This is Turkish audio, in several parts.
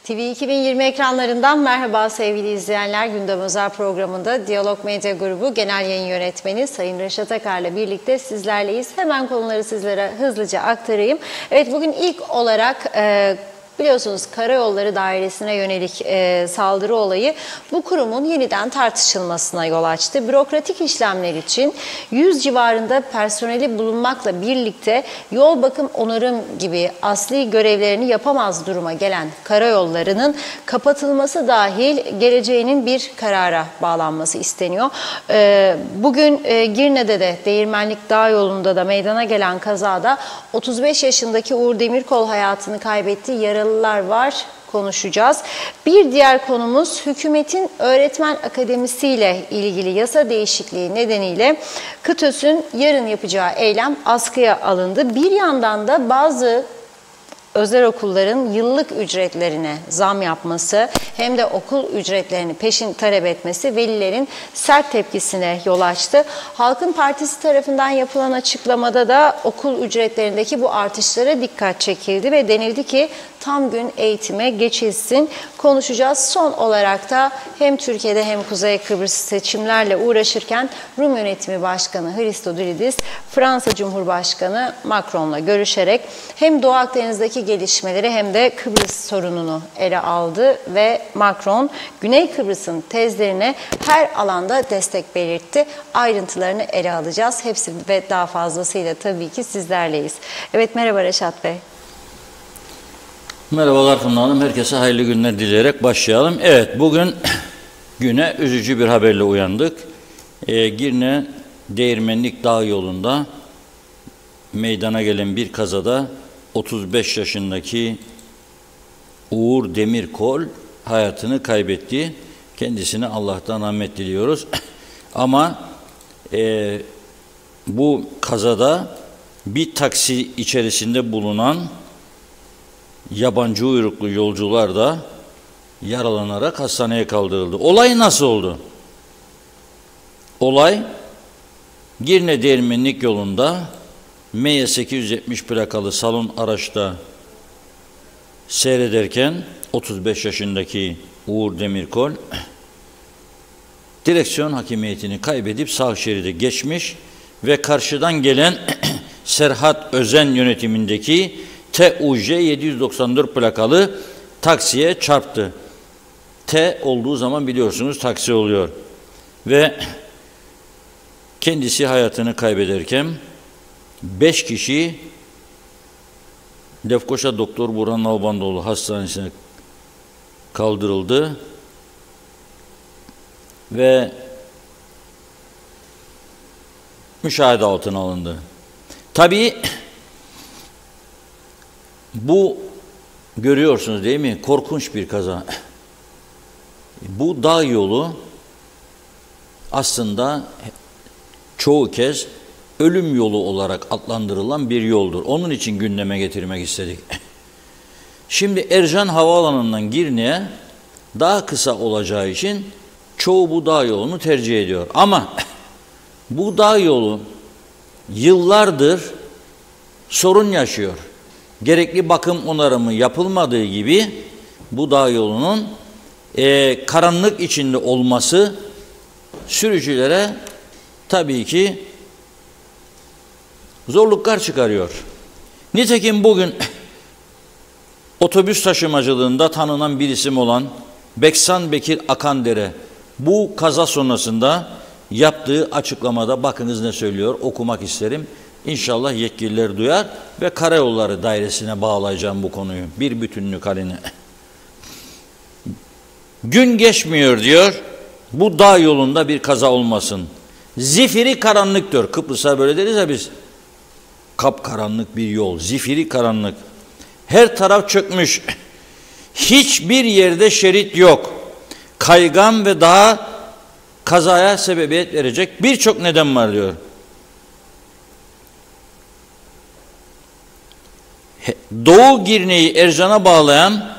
TV 2020 ekranlarından merhaba sevgili izleyenler. Gündem Özel programında Diyalog Medya Grubu Genel Yayın Yönetmeni Sayın Reşat Akar'la birlikte sizlerleyiz. Hemen konuları sizlere hızlıca aktarayım. Evet, bugün ilk olarak biliyorsunuz Karayolları Dairesi'ne yönelik saldırı olayı bu kurumun yeniden tartışılmasına yol açtı. Bürokratik işlemler için 100 civarında personeli bulunmakla birlikte yol bakım onarım gibi asli görevlerini yapamaz duruma gelen karayollarının kapatılması dahil geleceğinin bir karara bağlanması isteniyor. Bugün Girne'de de Değirmenlik Dağ yolunda da meydana gelen kazada 35 yaşındaki Uğur Demirkol hayatını kaybetti. Yaralılar var, konuşacağız. Bir diğer konumuz hükümetin öğretmen akademisi ile ilgili yasa değişikliği nedeniyle KıTÖS'ün yarın yapacağı eylem askıya alındı. Bir yandan da bazı özel okulların yıllık ücretlerine zam yapması hem de okul ücretlerini peşin talep etmesi velilerin sert tepkisine yol açtı. Halkın Partisi tarafından yapılan açıklamada da okul ücretlerindeki bu artışlara dikkat çekildi ve denildi ki tam gün eğitime geçilsin. Konuşacağız. Son olarak da hem Türkiye'de hem Kuzey Kıbrıs seçimlerle uğraşırken Rum Yönetimi Başkanı Hristodoulidis, Fransa Cumhurbaşkanı Macron'la görüşerek hem Doğu Akdeniz'deki gelişmeleri hem de Kıbrıs sorununu ele aldı ve Macron, Güney Kıbrıs'ın tezlerine her alanda destek belirtti. Ayrıntılarını ele alacağız. Hepsi ve daha fazlasıyla tabii ki sizlerleyiz. Evet, merhaba Reşat Bey. Merhabalar Funda Hanım. Herkese hayırlı günler dileyerek başlayalım. Evet, bugün güne üzücü bir haberle uyandık. Girne Değirmenlik Dağ yolunda meydana gelen bir kazada 35 yaşındaki Uğur Demirkol hayatını kaybetti. Kendisine Allah'tan rahmet diliyoruz. Ama bu kazada bir taksi içerisinde bulunan yabancı uyruklu yolcular da yaralanarak hastaneye kaldırıldı. Olay nasıl oldu? Olay Girne Değirmenlik yolunda MY 870 plakalı salon araçta seyrederken 35 yaşındaki Uğur Demirkol direksiyon hakimiyetini kaybedip sağ şeride geçmiş ve karşıdan gelen Serhat Özen yönetimindeki TUJ 794 plakalı taksiye çarptı. T olduğu zaman biliyorsunuz taksi oluyor. Ve kendisi hayatını kaybederken 5 kişi Lefkoşa Doktor Burhan Nalbandoğlu Hastanesi'ne kaldırıldı ve müşahede altına alındı. Tabii bu görüyorsunuz değil mi? Korkunç bir kaza. Bu dağ yolu aslında çoğu kez ölüm yolu olarak adlandırılan bir yoldur. Onun için gündeme getirmek istedik. Şimdi Ercan Havaalanı'ndan Girne'ye daha kısa olacağı için çoğu bu dağ yolunu tercih ediyor. Ama bu dağ yolu yıllardır sorun yaşıyor. Gerekli bakım onarımı yapılmadığı gibi bu dağ yolunun karanlık içinde olması sürücülere tabii ki zorluklar çıkarıyor. Nitekim bugün otobüs taşımacılığında tanınan bir isim olan Beksan Bekir Akandere bu kaza sonrasında yaptığı açıklamada bakınız ne söylüyor, okumak isterim. İnşallah yetkililer duyar ve Karayolları Dairesi'ne bağlayacağım bu konuyu. Bir bütünlük haline. Gün geçmiyor diyor, bu dağ yolunda bir kaza olmasın. Zifiri karanlık diyor. Kıbrıs'a böyle deriz ya biz. Kapkaranlık bir yol, zifiri karanlık. Her taraf çökmüş. Hiçbir yerde şerit yok. Kaygan ve daha kazaya sebebiyet verecek birçok neden var diyor. Doğu Girne'yi Ercan'a bağlayan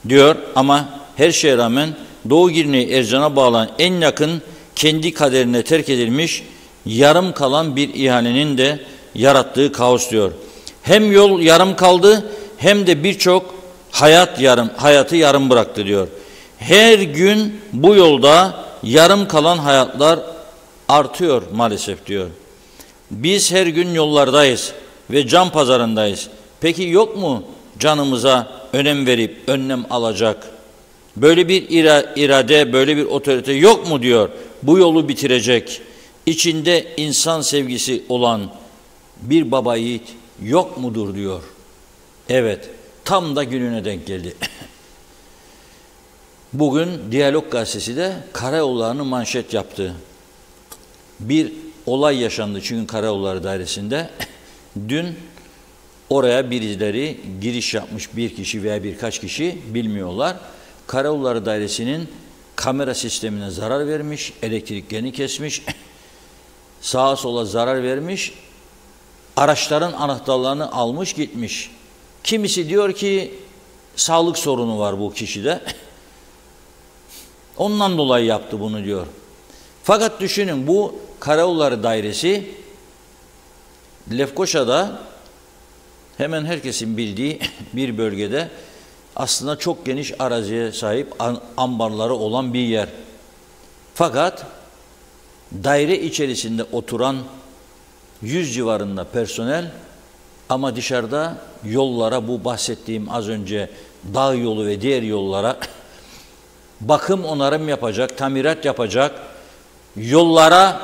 diyor ama her şeye rağmen Doğu Girne'yi Ercan'a bağlayan en yakın kendi kaderine terk edilmiş yarım kalan bir ihalenin de yarattığı kaos diyor. Hem yol yarım kaldı hem de birçok hayatı yarım bıraktı diyor. Her gün bu yolda yarım kalan hayatlar artıyor maalesef diyor. Biz her gün yollardayız ve can pazarındayız. Peki yok mu canımıza önem verip önlem alacak? Böyle bir irade, böyle bir otorite yok mu diyor. Bu yolu bitirecek, içinde insan sevgisi olan bir baba yiğit yok mudur diyor. Evet, tam da gününe denk geldi. Bugün Diyalog Gazetesi de karayollarını manşet yaptı. Bir olay yaşandı çünkü Karayolları Dairesi'nde. Dün oraya birileri giriş yapmış, bir kişi veya birkaç kişi bilmiyorlar. Karayolları Dairesi'nin kamera sistemine zarar vermiş, elektriklerini kesmiş, sağa sola zarar vermiş, araçların anahtarlarını almış gitmiş. Kimisi diyor ki sağlık sorunu var bu kişide. Ondan dolayı yaptı bunu diyor. Fakat düşünün, bu Karayolları Dairesi Lefkoşa'da hemen herkesin bildiği bir bölgede aslında çok geniş araziye sahip, ambarları olan bir yer. Fakat daire içerisinde oturan 100 civarında personel ama dışarıda yollara, bu bahsettiğim az önce dağ yolu ve diğer yollara bakım onarım yapacak, tamirat yapacak, yollara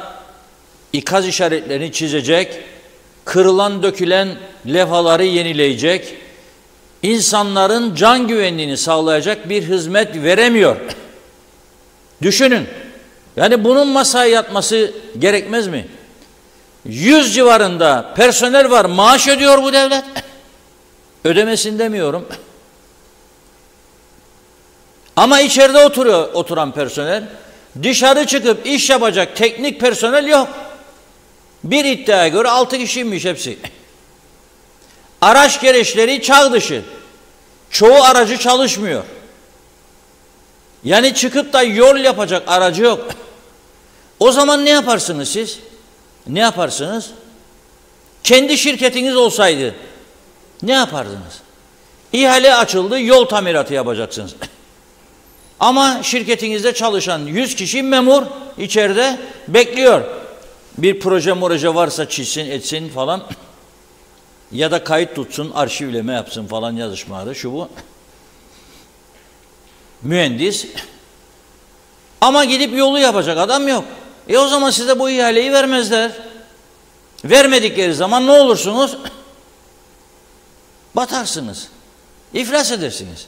ikaz işaretlerini çizecek, kırılan dökülen levhaları yenileyecek, insanların can güvenliğini sağlayacak bir hizmet veremiyor. Düşünün, yani bunun masaya yatması gerekmez mi? 100 civarında personel var, maaş ödüyor bu devlet. Ödemesin demiyorum. Ama içeride oturan personel, dışarı çıkıp iş yapacak teknik personel yok. Bir iddiaya göre 6 kişiymiş hepsi. Araç gereçleri çağ dışı. Çoğu aracı çalışmıyor. Yani çıkıp da yol yapacak aracı yok. O zaman ne yaparsınız siz? Ne yaparsınız? Kendi şirketiniz olsaydı ne yapardınız? İhale açıldı, yol tamiratı yapacaksınız. Ama şirketinizde çalışan 100 kişi memur içeride bekliyor. Bir proje varsa çizsin, etsin falan. Ya da kayıt tutsun, arşivleme yapsın falan, yazışmaları, şu bu. Mühendis. Ama gidip yolu yapacak adam yok. O zaman size bu ihaleyi vermezler. Vermedikleri zaman ne olursunuz? Batarsınız. İflas edersiniz.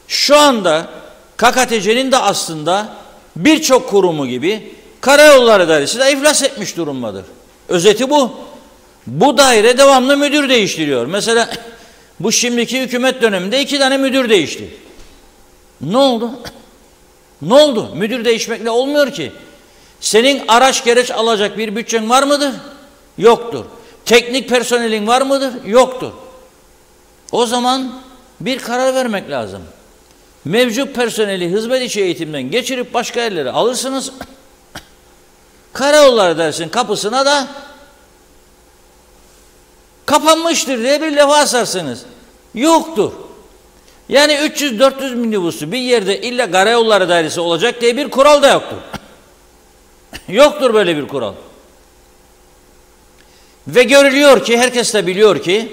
Şu anda KKTC'nin de aslında birçok kurumu gibi Karayolları Dairesi de iflas etmiş durumdadır. Özeti bu. Bu daire devamlı müdür değiştiriyor. Mesela bu şimdiki hükümet döneminde 2 tane müdür değişti. Ne oldu? Ne oldu? Müdür değişmekle olmuyor ki. Senin araç gereç alacak bir bütçen var mıdır? Yoktur. Teknik personelin var mıdır? Yoktur. O zaman bir karar vermek lazım. Mevcut personeli hizmet içi eğitimden geçirip başka yerlere alırsınız. Karayolları Dairesi'nin kapısına da kapanmıştır diye bir levha asarsınız. Yoktur. Yani 300-400 minibüsü bir yerde illa Karayolları Dairesi olacak diye bir kural da yoktur. Yoktur böyle bir kural. Ve görülüyor ki, herkes de biliyor ki,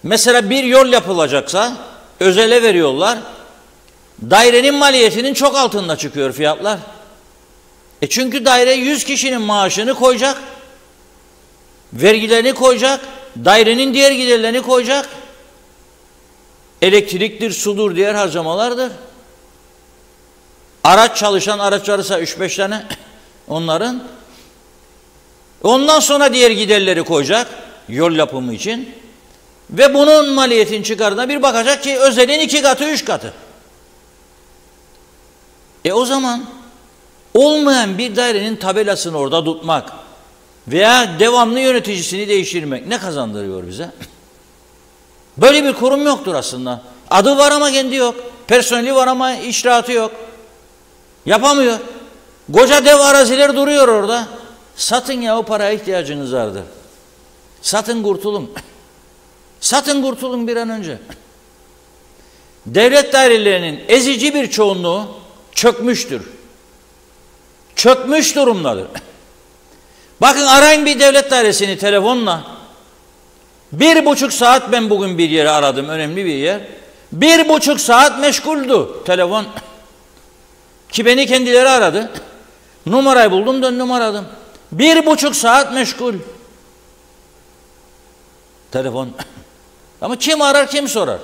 mesela bir yol yapılacaksa özele veriyorlar. Dairenin maliyetinin çok altında çıkıyor fiyatlar. Çünkü daire 100 kişinin maaşını koyacak, vergilerini koyacak, dairenin diğer giderlerini koyacak. Elektriktir, sudur, diğer harcamalardır. Araç, çalışan araç varsa 3-5 tane onların. Ondan sonra diğer giderleri koyacak yol yapımı için. Ve bunun maliyetini çıkardığına bir bakacak ki özelin 2 katı, 3 katı. O zaman olmayan bir dairenin tabelasını orada tutmak veya devamlı yöneticisini değiştirmek ne kazandırıyor bize? Böyle bir kurum yoktur aslında. Adı var ama kendi yok. Personeli var ama icraatı yok. Yapamıyor. Koca dev araziler duruyor orada. Satın ya, o paraya ihtiyacınız vardır. Satın kurtulun. Satın kurtulun bir an önce. devlet dairelerinin ezici bir çoğunluğu çökmüştür. Çökmüş durumdadır. Bakın, arayın bir devlet dairesini telefonla. 1,5 saat ben bugün bir yere aradım, önemli bir yer. 1,5 saat meşguldü telefon. Ki beni kendileri aradı. Numarayı buldum, döndüm aradım. 1,5 saat meşgul. Telefon. Ama kim arar, kim sorar?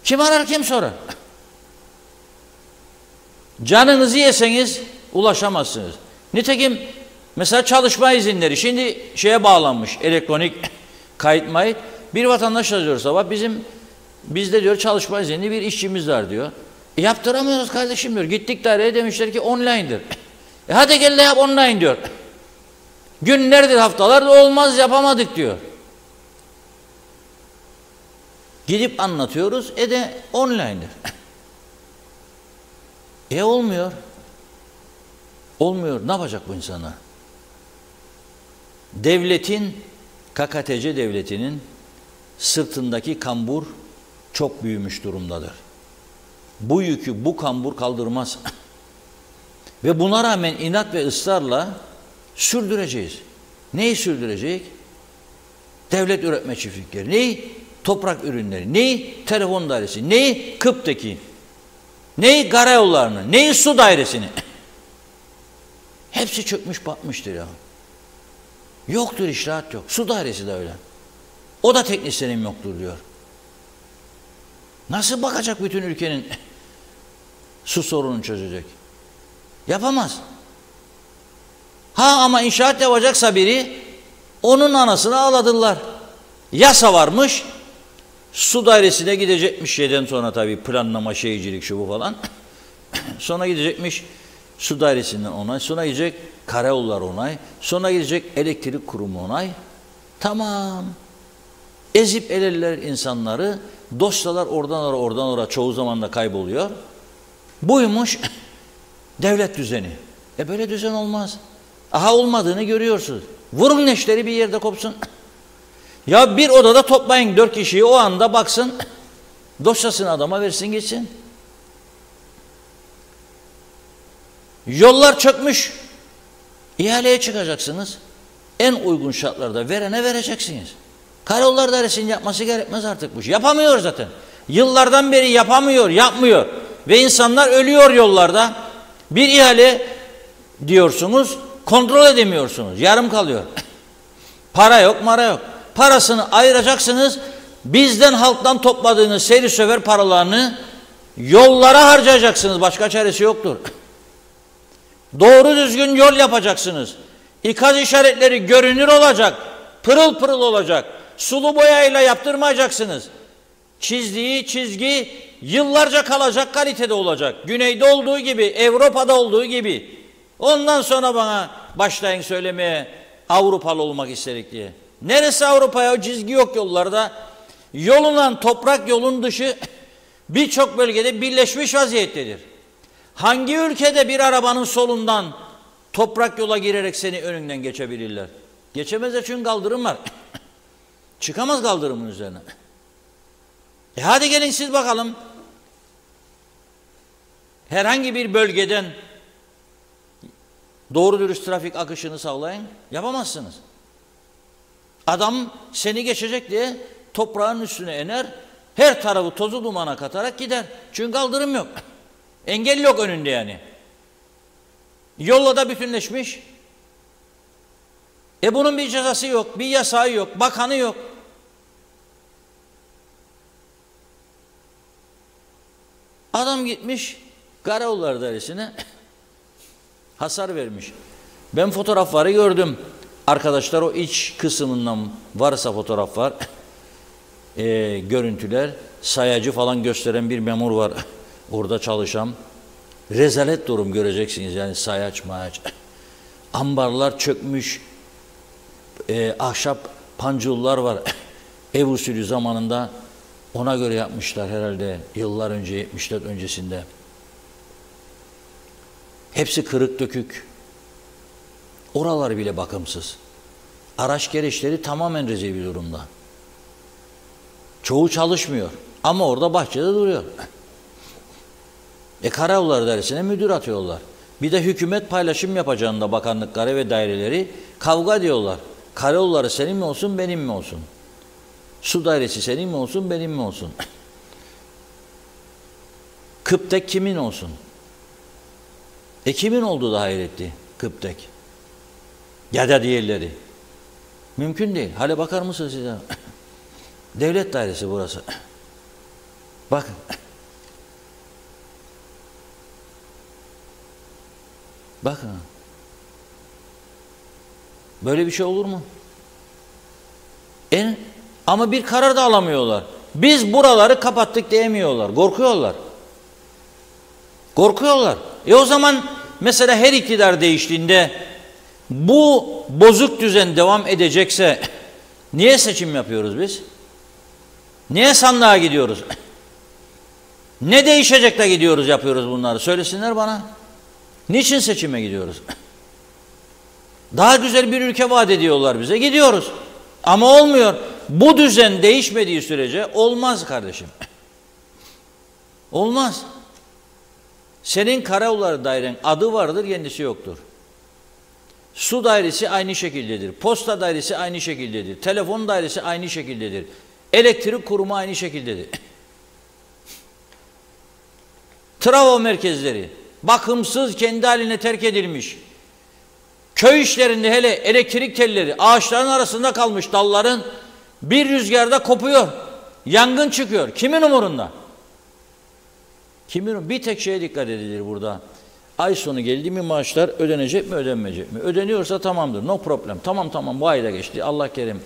Kim arar, kim sorar? Canınızı yeseniz ulaşamazsınız. Nitekim mesela çalışma izinleri şimdi şeye bağlanmış, elektronik kayıt mayıt. Bir vatandaş yazıyor sabah, bizde diyor çalışma izinli bir işçimiz var diyor. Yaptıramıyoruz kardeşim diyor. Gittik daireye, demişler ki online'dir. Hadi gel de yap online diyor. Günlerdir, haftalardır olmaz, yapamadık diyor. Gidip anlatıyoruz, de online'dir. Olmuyor. Olmuyor. Ne yapacak bu insanlar? Devletin, KKTC devletinin sırtındaki kambur çok büyümüş durumdadır. Bu yükü, bu kambur kaldırmaz. Ve buna rağmen inat ve ısrarla sürdüreceğiz. Neyi sürdürecek? Devlet üretme çiftlikleri. Neyi? Toprak ürünleri. Neyi? Telefon dairesi. Neyi? Kıp'taki. Neyi? Karayollarını. Neyi? Su dairesini. Hepsi çökmüş batmıştır ya. Yoktur, işrahat yok. Su dairesi de öyle. O da teknisyenim yoktur diyor. Nasıl bakacak bütün ülkenin su sorununu çözecek? Yapamaz. Ama inşaat yapacaksa biri, onun anasını ağladılar. Yasa varmış, su dairesine gidecekmiş şeyden sonra, tabii planlama, şehircilik, şu bu falan. Sonra gidecekmiş su dairesinden onay, sonra gidecek karayollar onay, sonra gidecek elektrik kurumu onay. Tamam. Ezip ellerler insanları, dosyalar oradan oraya, oradan oraya çoğu zaman da kayboluyor. Buymuş devlet düzeni. Böyle düzen olmaz. Olmadığını görüyorsunuz. Vurun neşteri, bir yerde kopsun. Ya bir odada toplayın 4 kişiyi, o anda baksın, dosyasını adama versin gitsin. Yollar çökmüş. İhaleye çıkacaksınız. En uygun şartlarda verene vereceksiniz. Karayollar dairesinin yapması gerekmez artık bu iş. Yapamıyor zaten. Yıllardan beri yapamıyor, yapmıyor. Ve insanlar ölüyor yollarda. Bir ihale diyorsunuz, kontrol edemiyorsunuz. Yarım kalıyor. Para yok, mara yok. Parasını ayıracaksınız. Bizden, halktan topladığınız seyri söver paralarını yollara harcayacaksınız. Başka çaresi yoktur. Doğru düzgün yol yapacaksınız. İkaz işaretleri görünür olacak. Pırıl pırıl olacak. Sulu boyayla yaptırmayacaksınız. Çizdiği çizgi yıllarca kalacak kalitede olacak. Güneyde olduğu gibi, Avrupa'da olduğu gibi. Ondan sonra bana başlayın söylemeye Avrupalı olmak istedik diye. Neresi Avrupa'ya? O çizgi yok yollarda. Yolunan toprak, yolun dışı birçok bölgede birleşmiş vaziyettedir. Hangi ülkede bir arabanın solundan toprak yola girerek seni önünden geçebilirler? Geçemezler, çünkü kaldırım var. Çıkamaz kaldırımın üzerine. Hadi gelin siz bakalım. Herhangi bir bölgeden doğru dürüst trafik akışını sağlayın. Yapamazsınız. Adam seni geçecek diye toprağın üstüne iner. Her tarafı tozu dumana katarak gider. Çünkü kaldırım yok. Engel yok önünde yani. Yolla da bütünleşmiş. Bunun bir cezası yok, bir yasağı yok, bakanı yok. Adam gitmiş Karayollar Dairesi'ne hasar vermiş. Ben fotoğrafları gördüm. Arkadaşlar, o iç kısmından varsa fotoğraf var. Görüntüler, sayacı falan gösteren bir memur var. Orada çalışan. Rezalet durum göreceksiniz yani, sayaç mayaç. Ambarlar çökmüş. Ahşap pancurlar var. Ev usulü zamanında ona göre yapmışlar herhalde, yıllar önce, 70'ler öncesinde. Hepsi kırık dökük. Oralar bile bakımsız. Araç gereçleri tamamen rezil bir durumda. Çoğu çalışmıyor ama orada bahçede duruyor. Karayolları Dairesi'ne müdür atıyorlar. Bir de hükümet paylaşım yapacağında bakanlıkları ve daireleri kavga diyorlar. Karayolları senin mi olsun, benim mi olsun? Su dairesi senin mi olsun, benim mi olsun? Kıptek kimin olsun? Kimin oldu da hayretti Kıptek? Ya da diğerleri. Mümkün değil. Hale bakar mısınız size? Devlet dairesi burası. Bakın. Bakın. Böyle bir şey olur mu? Ama bir karar da alamıyorlar. Biz buraları kapattık diyemiyorlar. Korkuyorlar. Korkuyorlar. O zaman mesela her iktidar değiştiğinde bu bozuk düzen devam edecekse niye seçim yapıyoruz biz? Niye sandığa gidiyoruz? Ne değişecek de gidiyoruz yapıyoruz bunları? Söylesinler bana. Niçin seçime gidiyoruz? Daha güzel bir ülke vaat ediyorlar bize. Gidiyoruz. Ama olmuyor. Bu düzen değişmediği sürece olmaz kardeşim. Olmaz. Senin karayolları dairen adı vardır, kendisi yoktur. Su dairesi aynı şekildedir. Posta dairesi aynı şekildedir. Telefon dairesi aynı şekildedir. Elektrik kurumu aynı şekildedir. Trafo merkezleri bakımsız, kendi haline terk edilmiş. Köy işlerinde hele elektrik telleri ağaçların arasında kalmış, dalların bir rüzgarda kopuyor. Yangın çıkıyor. Kimin umurunda? Bir tek şeye dikkat edilir burada. Ay sonu geldi mi maaşlar ödenecek mi, ödenmeyecek mi? Ödeniyorsa tamamdır. No problem. Tamam bu ayda geçti. Allah kerim.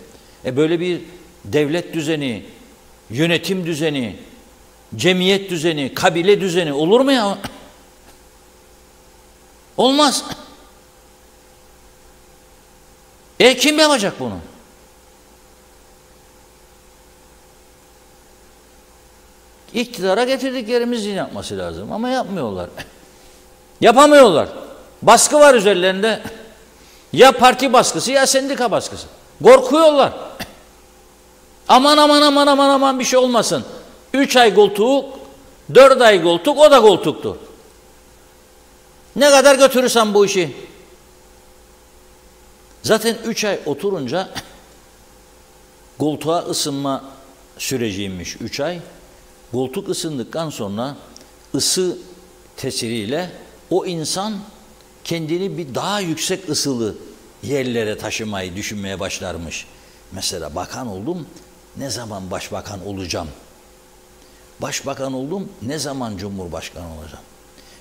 Böyle bir devlet düzeni, yönetim düzeni, cemiyet düzeni, kabile düzeni olur mu ya? Olmaz. Kim yapacak bunu? İktidara getirdiklerimizin yapması lazım ama yapmıyorlar. Yapamıyorlar. Baskı var üzerlerinde. Ya parti baskısı ya sendika baskısı. Korkuyorlar. Aman bir şey olmasın. 3 ay koltuk, 4 ay koltuk, o da koltuktu. Ne kadar götürürsen bu işi. Zaten 3 ay oturunca koltuğa ısınma süreciymiş 3 ay. Koltuk ısındıktan sonra ısı tesiriyle o insan kendini bir daha yüksek ısılı yerlere taşımayı düşünmeye başlarmış. Mesela bakan oldum, ne zaman başbakan olacağım? Başbakan oldum, ne zaman cumhurbaşkanı olacağım?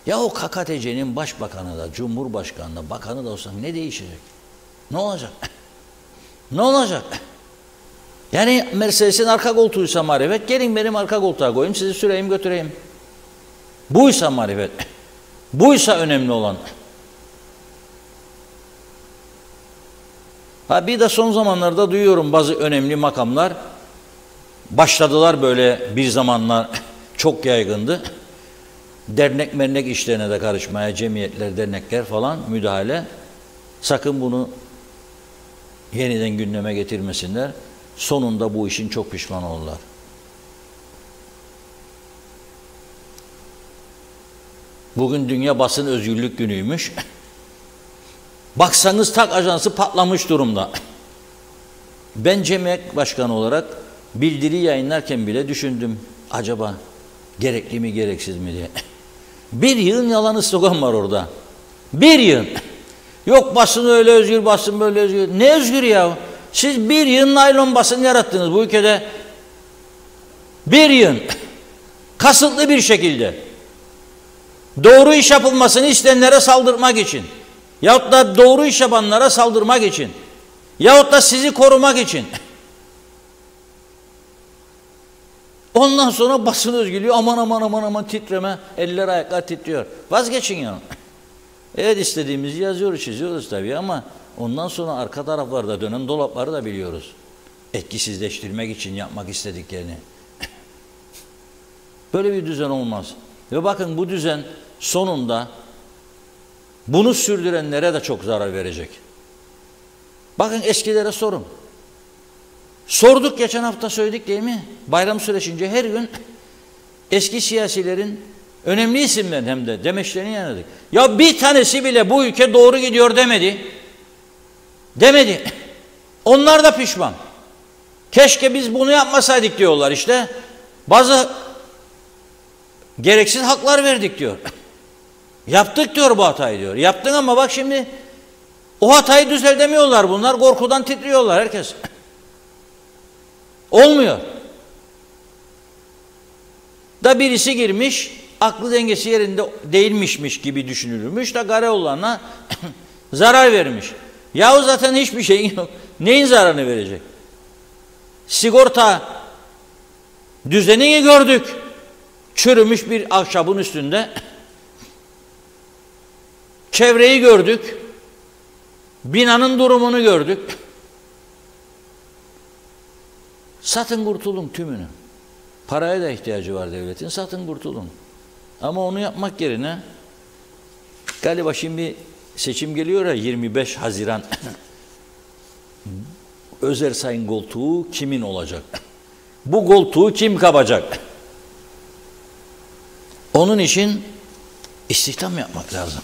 Ya o KKTC'nin başbakanı da, cumhurbaşkanı da, bakanı da olsam ne değişecek? Ne olacak? Ne olacak? Yani Mercedes'in arka koltuğuysa marifet, gelin benim arka koltuğa koyayım, sizi süreyim götüreyim. Buysa marifet. Buysa önemli olan. Bir de son zamanlarda duyuyorum bazı önemli makamlar başladılar böyle, bir zamanlar çok yaygındı. Dernek mernek işlerine de karışmaya, cemiyetler, dernekler falan müdahale. Sakın bunu yeniden gündeme getirmesinler. Sonunda bu işin çok pişman olurlar. Bugün Dünya Basın Özgürlük Günü'ymüş. Baksanız TAK Ajansı patlamış durumda. Ben cemiyet başkanı olarak bildiri yayınlarken bile düşündüm. Acaba gerekli mi gereksiz mi diye. Bir yığın yalanı slogan var orada. Bir yığın. Yok basın öyle özgür, basın böyle özgür. Ne özgür ya? Siz bir yığın naylon basın yarattınız bu ülkede. Bir yığın. Kasıtlı bir şekilde. Doğru iş yapılmasını isteyenlere saldırmak için. Yahut da doğru iş yapanlara saldırmak için. Yahut da sizi korumak için. Ondan sonra basın özgürlüğü aman titreme. Eller ayaklar titriyor. Vazgeçin ya. Evet, istediğimizi yazıyoruz, çiziyoruz tabii ama ondan sonra arka taraflarda dönen dolapları da biliyoruz. Etkisizleştirmek için yapmak istediklerini. Böyle bir düzen olmaz. Ve bakın bu düzen sonunda bunu sürdürenlere de çok zarar verecek. Bakın eskilere sorun. Sorduk, geçen hafta söyledik değil mi? Bayram süresince her gün eski siyasilerin önemli isimlerin hem de demeçlerini yanıldık. Ya bir tanesi bile bu ülke doğru gidiyor demedi. Demedi. Onlar da pişman. Keşke biz bunu yapmasaydık diyorlar işte. Bazı gereksiz haklar verdik diyor. Yaptık diyor bu hatayı diyor. Yaptın ama bak şimdi o hatayı düzeltemiyorlar bunlar. Korkudan titriyorlar herkes. Olmuyor. Da birisi girmiş, aklı dengesi yerinde değilmişmiş gibi düşünülmüş de Karaoğlan'a zarar vermiş. Yahu zaten hiçbir şeyin yok. Neyin zararını verecek? Sigorta düzenini gördük. Çürümüş bir ahşabın üstünde. Çevreyi gördük. Binanın durumunu gördük. Satın kurtulun tümünü. Paraya da ihtiyacı var devletin. Satın kurtulun. Ama onu yapmak yerine galiba şimdi seçim geliyor ya 25 Haziran. Özersay'ın koltuğu kimin olacak? Bu koltuğu kim kapacak? Onun için istihdam yapmak lazım.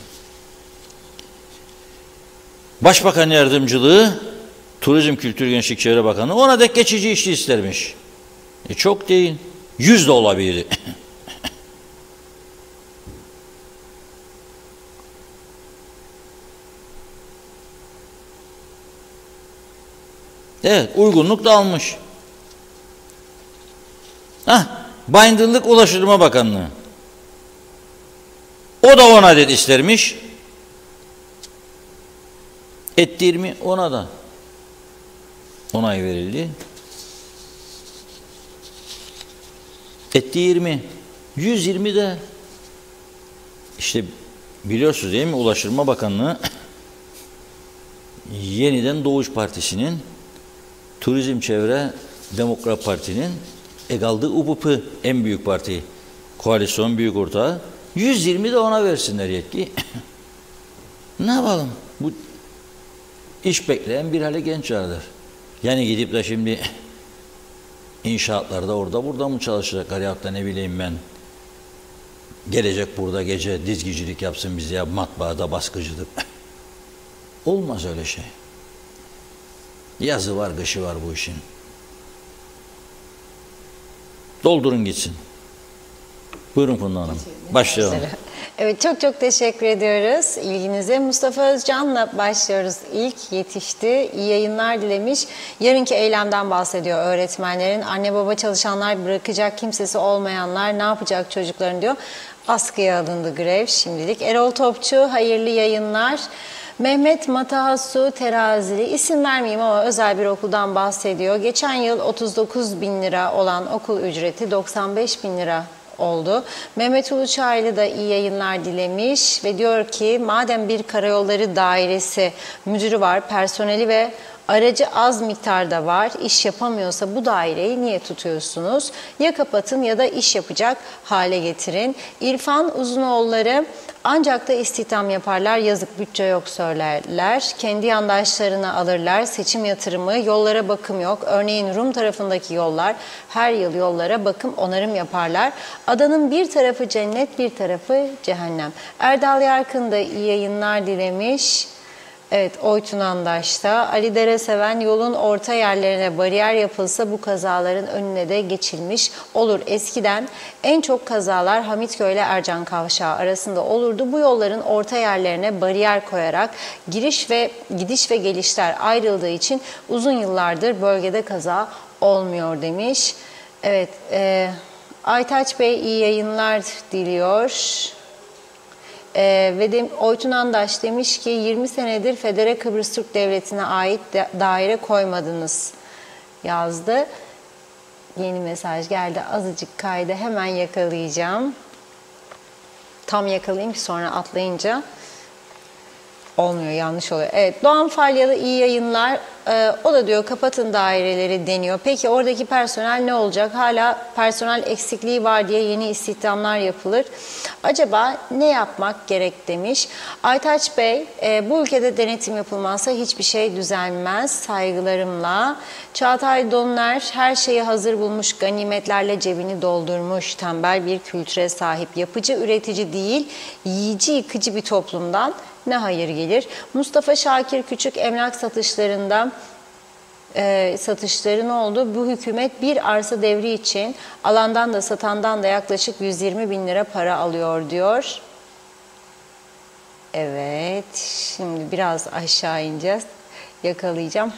Başbakan yardımcılığı, Turizm, Kültür, Gençlik, Çevre Bakanı ona dek geçici işçi istermiş. Çok değil. 100 de olabilir. Evet, uygunluk da almış. Bayındırlık Ulaştırma Bakanlığı. O da 10 adet istermiş. Ettir mi? Ona da onay verildi. Etti 20. 120 de işte biliyorsunuz değil mi? Ulaştırma Bakanlığı Yeniden Doğuş Partisi'nin, Turizm, Çevre, Demokrat Parti'nin aldığı UBP en büyük parti. Koalisyon büyük ortağı. 120 de ona versinler yetki. Ne yapalım? Bu iş bekleyen bir hale genç vardır. Yani gidip de şimdi inşaatlarda orada burada mı çalışacaklar ya da ne bileyim ben gelecek burada gece dizgicilik yapsın bize ya matbaada baskıcılık. Olmaz öyle şey. Yazı var, kışı var bu işin. Doldurun gitsin. Buyurun Funda Hanım. Başlayalım. Evet, çok teşekkür ediyoruz ilginize. Mustafa Özcan'la başlıyoruz. İlk yetişti. İyi yayınlar dilemiş. Yarınki eylemden bahsediyor öğretmenlerin. Anne baba çalışanlar bırakacak, kimsesi olmayanlar ne yapacak çocukların diyor. Askıya alındı grev şimdilik. Erol Topçu hayırlı yayınlar. Mehmet Matahasu Terazili, isim vermeyeyim ama özel bir okuldan bahsediyor. Geçen yıl 39.000 lira olan okul ücreti 95.000 lira oldu. Mehmet Uluçaylı da iyi yayınlar dilemiş ve diyor ki madem bir karayolları dairesi müdürü var, personeli ve aracı az miktarda var, iş yapamıyorsa bu daireyi niye tutuyorsunuz? Ya kapatın ya da iş yapacak hale getirin. İrfan Uzunoğulları ancak da istihdam yaparlar, yazık bütçe yok söylerler. Kendi yandaşlarını alırlar, seçim yatırımı, yollara bakım yok. Örneğin Rum tarafındaki yollar, her yıl yollara bakım onarım yaparlar. Adanın bir tarafı cennet, bir tarafı cehennem. Erdal Yarkın da iyi yayınlar dilemiş. Evet, Oytun Andaş'ta. Ali Dereseven, yolun orta yerlerine bariyer yapılsa bu kazaların önüne de geçilmiş olur. Eskiden en çok kazalar Hamitköy ile Ercan Kavşağı arasında olurdu. Bu yolların orta yerlerine bariyer koyarak gidiş ve gelişler ayrıldığı için uzun yıllardır bölgede kaza olmuyor demiş. Evet, Aytaç Bey iyi yayınlar diliyor. Oytun Andaş demiş ki 20 senedir Federe Kıbrıs Türk Devleti'ne ait daire koymadınız yazdı. Yeni mesaj geldi. Azıcık kaydı. Hemen yakalayacağım. Tam yakalayayım ki sonra atlayınca. olmuyor, yanlış oluyor. Evet, Doğan Falyalı iyi yayınlar. O da diyor kapatın daireleri deniyor. Peki oradaki personel ne olacak? Hala personel eksikliği var diye yeni istihdamlar yapılır. Acaba ne yapmak gerek demiş. Aytaç Bey, bu ülkede denetim yapılmazsa hiçbir şey düzelmez. Saygılarımla. Çağatay Donner, her şeyi hazır bulmuş, ganimetlerle cebini doldurmuş, tembel bir kültüre sahip, yapıcı, üretici değil, yiyici, yıkıcı bir toplumdan ne hayır gelir? Mustafa Şakir Küçük, emlak satışlarında satışların oldu. Bu hükümet bir arsa devri için alandan da satandan da yaklaşık 120 bin lira para alıyor diyor. Evet, şimdi biraz aşağı ineceğiz. Yakalayacağım.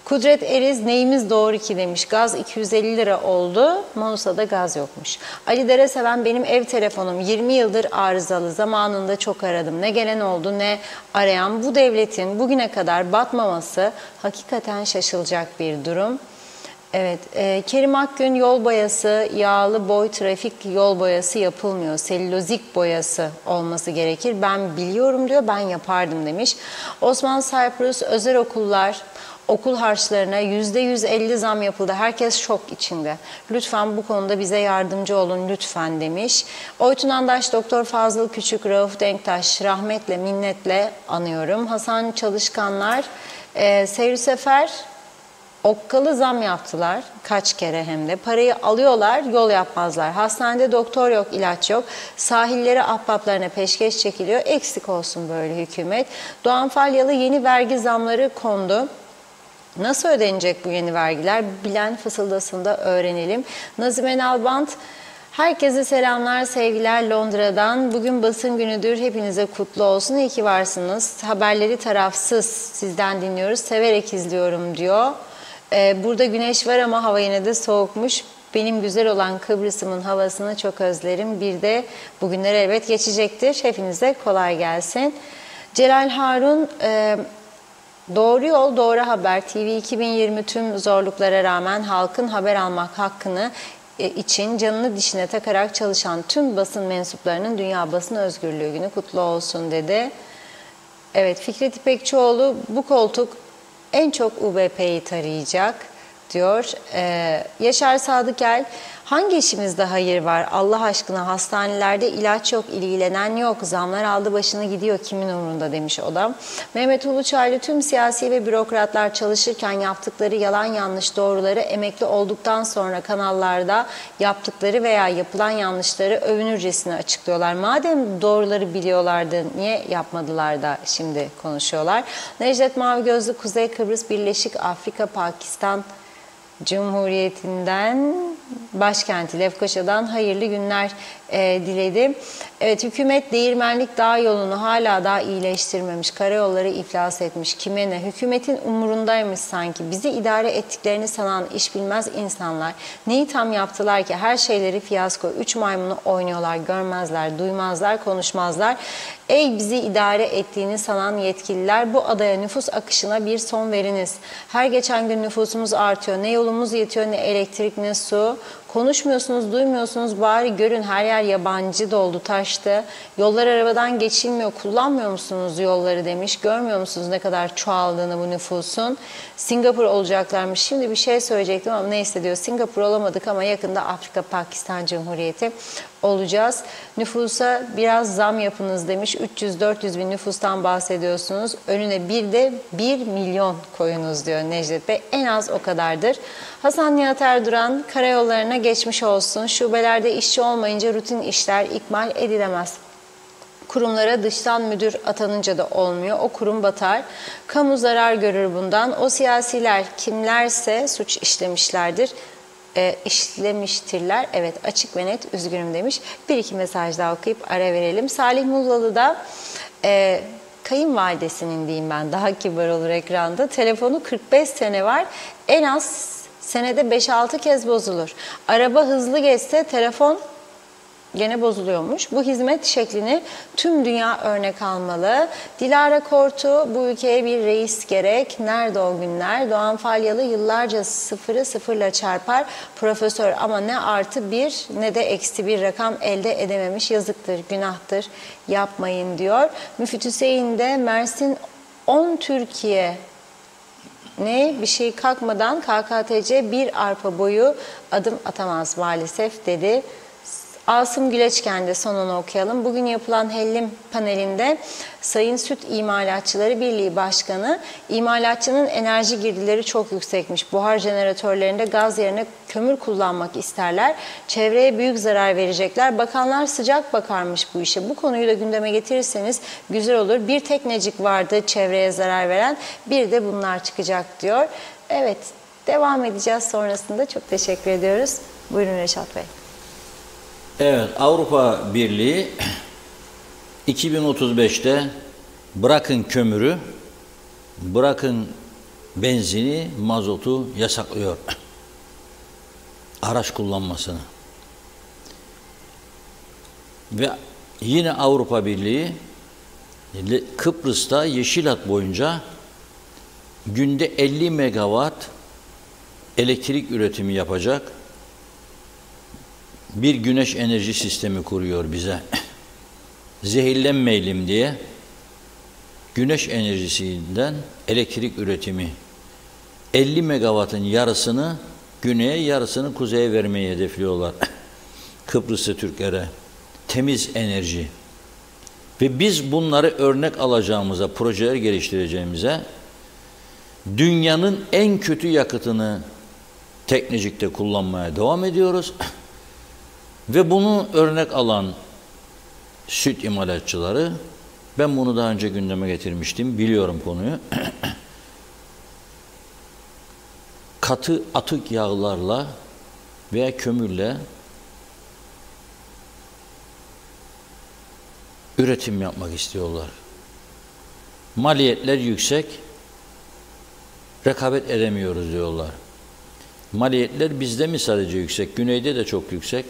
Kudret Eriz, neyimiz doğru ki demiş. Gaz 250 lira oldu. Manisa'da gaz yokmuş. Ali Dere Seven, benim ev telefonum 20 yıldır arızalı. Zamanında çok aradım. Ne gelen oldu ne arayan. Bu devletin bugüne kadar batmaması hakikaten şaşılacak bir durum. Evet, Kerim Akgün, yol boyası, yağlı boy trafik yol boyası yapılmıyor. Selülozik boyası olması gerekir. Ben biliyorum diyor, ben yapardım demiş. Osman Cyprus, özel okullar, okul harçlarına %150 zam yapıldı. Herkes şok içinde. Lütfen bu konuda bize yardımcı olun lütfen demiş. Oytun Andaş, Doktor Fazıl Küçük, Rauf Denktaş, rahmetle, minnetle anıyorum. Hasan Çalışkanlar, Seyri Sefer, okkalı zam yaptılar kaç kere hem de. Parayı alıyorlar, yol yapmazlar. Hastanede doktor yok, ilaç yok. Sahillere, ahbaplarına peşkeş çekiliyor. Eksik olsun böyle hükümet. Doğan Falyalı, yeni vergi zamları kondu. Nasıl ödenecek bu yeni vergiler? Bilen fısıldasın da öğrenelim. Nazime Nalbant, herkese selamlar, sevgiler Londra'dan. Bugün basın günüdür. Hepinize kutlu olsun. İyi ki varsınız. Haberleri tarafsız sizden dinliyoruz. Severek izliyorum diyor. Burada güneş var ama hava yine de soğukmuş. Benim güzel olan Kıbrıs'ımın havasını çok özlerim. Bir de bugünler elbet geçecektir. Hepinize kolay gelsin. Celal Harun, doğru yol, doğru haber. TV 2020 tüm zorluklara rağmen halkın haber almak hakkını için canını dişine takarak çalışan tüm basın mensuplarının Dünya Basın Özgürlüğü Günü kutlu olsun dedi. Evet, Fikret İpekçioğlu, bu koltuk en çok UBP'yi tarayacak diyor. Yaşar Sadıkel, hangi işimizde hayır var Allah aşkına, hastanelerde ilaç yok, ilgilenen yok, zamlar aldı başını gidiyor, kimin umurunda demiş o da. Mehmet Uluçaylı, tüm siyasi ve bürokratlar çalışırken yaptıkları yalan yanlış doğruları emekli olduktan sonra kanallarda yaptıkları veya yapılan yanlışları övünürcesine açıklıyorlar. Madem doğruları biliyorlardı niye yapmadılar da şimdi konuşuyorlar. Necdet Mavigözlü, Kuzey Kıbrıs Birleşik Afrika Pakistan Cumhuriyeti'nden, başkenti Lefkoşa'dan hayırlı günler diledi. Evet, hükümet Değirmenlik Dağ yolunu hala daha iyileştirmemiş. Karayolları iflas etmiş. Kime ne? Hükümetin umurundaymış sanki. Bizi idare ettiklerini sanan iş bilmez insanlar neyi tam yaptılar ki? Her şeyleri fiyasko. 3 maymunu oynuyorlar. Görmezler, duymazlar, konuşmazlar. Ey bizi idare ettiğini sanan yetkililer, bu adaya nüfus akışına bir son veriniz. Her geçen gün nüfusumuz artıyor. Ne yolumuz yetiyor, ne elektrik, ne su. Konuşmuyorsunuz, duymuyorsunuz, bari görün, her yer yabancı doldu, taştı. Yollar arabadan geçilmiyor, kullanmıyor musunuz yolları demiş. Görmüyor musunuz ne kadar çoğaldığını bu nüfusun? Singapur olacaklarmış. Şimdi bir şey söyleyecektim ama neyse diyor. Singapur olamadık ama yakında Afrika Pakistan Cumhuriyeti olacağız. Nüfusa biraz zam yapınız demiş. 300-400 bin nüfustan bahsediyorsunuz. Önüne bir de 1 milyon koyunuz diyor Necdet Bey. En az o kadardır. Hasan Nihat Erduran, karayollarına geçmiş olsun. Şubelerde işçi olmayınca rutin işler ikmal edilemez. Kurumlara dıştan müdür atanınca da olmuyor. O kurum batar. Kamu zarar görür bundan. O siyasiler kimlerse suç işlemişlerdir. İşlemiştirler. Evet, açık ve net üzgünüm demiş. Bir iki mesaj daha okuyup ara verelim. Salih Mullalı da kayınvalidesinin diyeyim ben, daha kibar olur ekranda. Telefonu 45 sene var. En az senede 5-6 kez bozulur. Araba hızlı geçse telefon gene bozuluyormuş. Bu hizmet şeklini tüm dünya örnek almalı. Dilara Kortu, bu ülkeye bir reis gerek. Nerede o günler? Doğan Falyalı yıllarca sıfırı sıfırla çarpar. Profesör ama ne artı bir ne de eksi bir rakam elde edememiş. Yazıktır, günahtır, yapmayın diyor. Müfit Hüseyin de Mersin 10 Türkiye bir şey kalkmadan KKTC bir arpa boyu adım atamaz maalesef dedi. Asım Güleçken de sonunu okuyalım. Bugün yapılan Hellim panelinde Sayın Süt İmalatçıları Birliği Başkanı, imalatçının enerji girdileri çok yüksekmiş. Buhar jeneratörlerinde gaz yerine kömür kullanmak isterler. Çevreye büyük zarar verecekler. Bakanlar sıcak bakarmış bu işe. Bu konuyu da gündeme getirirseniz güzel olur. Bir teknecik vardı çevreye zarar veren, bir de bunlar çıkacak diyor. Evet, devam edeceğiz sonrasında. Çok teşekkür ediyoruz. Buyurun Reşat Bey. Evet, Avrupa Birliği 2035'te bırakın kömürü, bırakın benzini, mazotu yasaklıyor. Araç kullanmasını. Ve yine Avrupa Birliği Kıbrıs'ta Yeşil Hat boyunca günde 50 megawatt elektrik üretimi yapacak bir güneş enerji sistemi kuruyor bize. Zehirlenmeyelim diye güneş enerjisinden elektrik üretimi 50 megawattın yarısını güneye, yarısını kuzeye vermeyi hedefliyorlar. Kıbrıslı Türklere temiz enerji. Ve biz bunları örnek alacağımıza, projeler geliştireceğimize, dünyanın en kötü yakıtını teknecikte kullanmaya devam ediyoruz. Ve bunu örnek alan süt imalatçıları, ben bunu daha önce gündeme getirmiştim, biliyorum konuyu. Katı atık yağlarla veya kömürle üretim yapmak istiyorlar. Maliyetler yüksek, rekabet edemiyoruz diyorlar. Maliyetler bizde mi sadece yüksek? Güneyde de çok yüksek.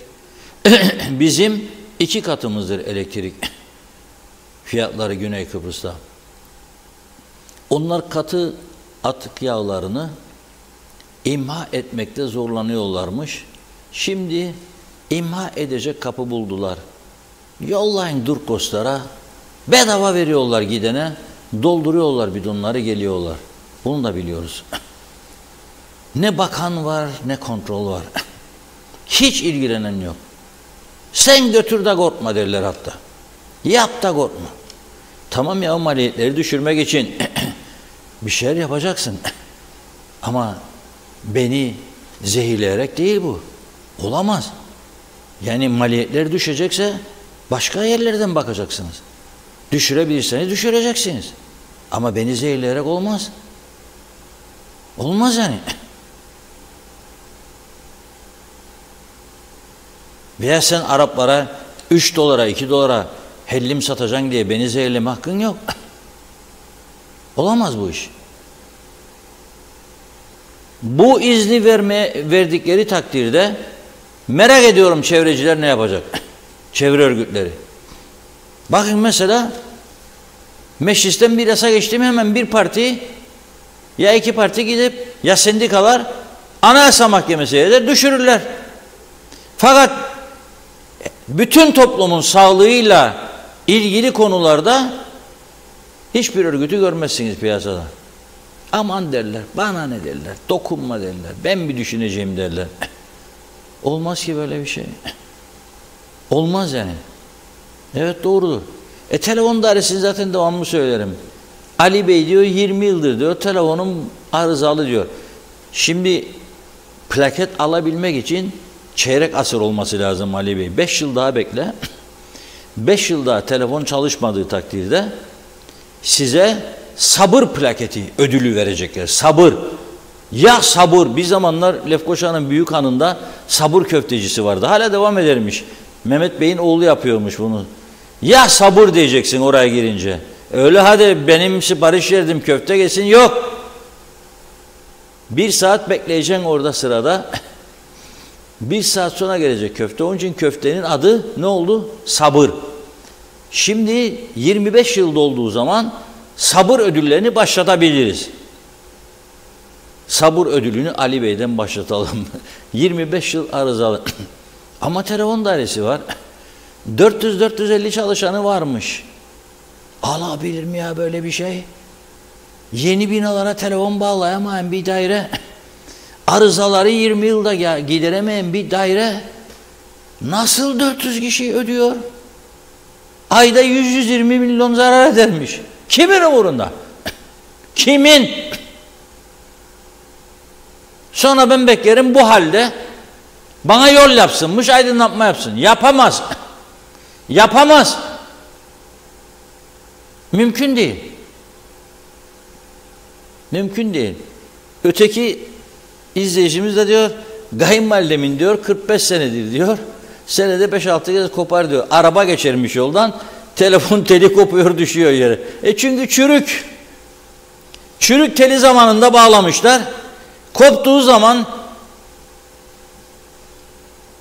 Bizim 2 katımızdır elektrik fiyatları Güney Kıbrıs'ta. Onlar katı atık yağlarını imha etmekte zorlanıyorlarmış. Şimdi imha edecek kapı buldular. Yollayın Durkoslara, bedava veriyorlar gidene, dolduruyorlar bidonları, geliyorlar. Bunu da biliyoruz. Ne bakan var, ne kontrol var. Hiç ilgilenen yok. Sen götür de korkma derler hatta. Yap da korkma. Tamam ya, maliyetleri düşürmek için bir şeyler yapacaksın. Ama beni zehirleyerek değil bu. Olamaz. Yani maliyetler düşecekse başka yerlerden bakacaksınız. Düşürebilirseniz düşüreceksiniz. Ama beni zehirleyerek olmaz. Olmaz yani. Veya sen Araplara 3 dolara, 2 dolara hellim satacaksın diye beni zehirleme hakkın yok. Olamaz bu iş. Bu izni verdikleri takdirde merak ediyorum çevreciler ne yapacak? Çevre örgütleri. Bakın mesela meclisten bir yasa geçti mi hemen bir parti ya 2 parti gidip ya sendikalar Anayasa Mahkemesi'ne de düşürürler. Fakat bütün toplumun sağlığıyla ilgili konularda hiçbir örgütü görmezsiniz piyasada. Aman derler, bana ne derler, dokunma derler, ben bir düşüneceğim derler. Olmaz ki böyle bir şey. Olmaz yani. Evet, doğrudur. Telefon dairesini zaten devamlı söylerim. Ali Bey diyor 20 yıldır diyor telefonum arızalı diyor. Şimdi plaket alabilmek için çeyrek asır olması lazım Ali Bey. 5 yıl daha bekle. 5 yıl daha telefon çalışmadığı takdirde size sabır plaketi ödülü verecekler. Sabır. Ya sabır. Bir zamanlar Lefkoşa'nın büyük hanında sabır köftecisi vardı. Hala devam edermiş. Mehmet Bey'in oğlu yapıyormuş bunu. Ya sabır diyeceksin oraya girince. Öyle hadi benim sipariş verdim köfte gelsin. Yok. 1 saat bekleyeceksin orada sırada. Bir saat sonra gelecek köfte. Onun için köftenin adı ne oldu? Sabır. Şimdi 25 yıl dolduğu zaman sabır ödüllerini başlatabiliriz. Sabır ödülünü Ali Bey'den başlatalım. 25 yıl arızalı. Ama telefon dairesi var. 400-450 çalışanı varmış. Alabilir mi ya böyle bir şey? Yeni binalara telefon bağlayamayan bir daire. Arızaları 20 yılda gideremeyen bir daire. Nasıl 400 kişi ödüyor? Ayda 100-120 milyon zarar edermiş. Kimin umurunda? Kimin? Sonra ben beklerim bu halde bana yol yapsınmış, aydınlatma yapsın. Yapamaz. Yapamaz. Mümkün değil. Mümkün değil. Öteki izleyicimiz de diyor, kayınvalidemin diyor 45 senedir diyor, senede 5-6 kez kopar diyor. Araba geçermiş yoldan, telefon teli kopuyor düşüyor yere. Çünkü çürük. Çürük teli zamanında bağlamışlar. Koptuğu zaman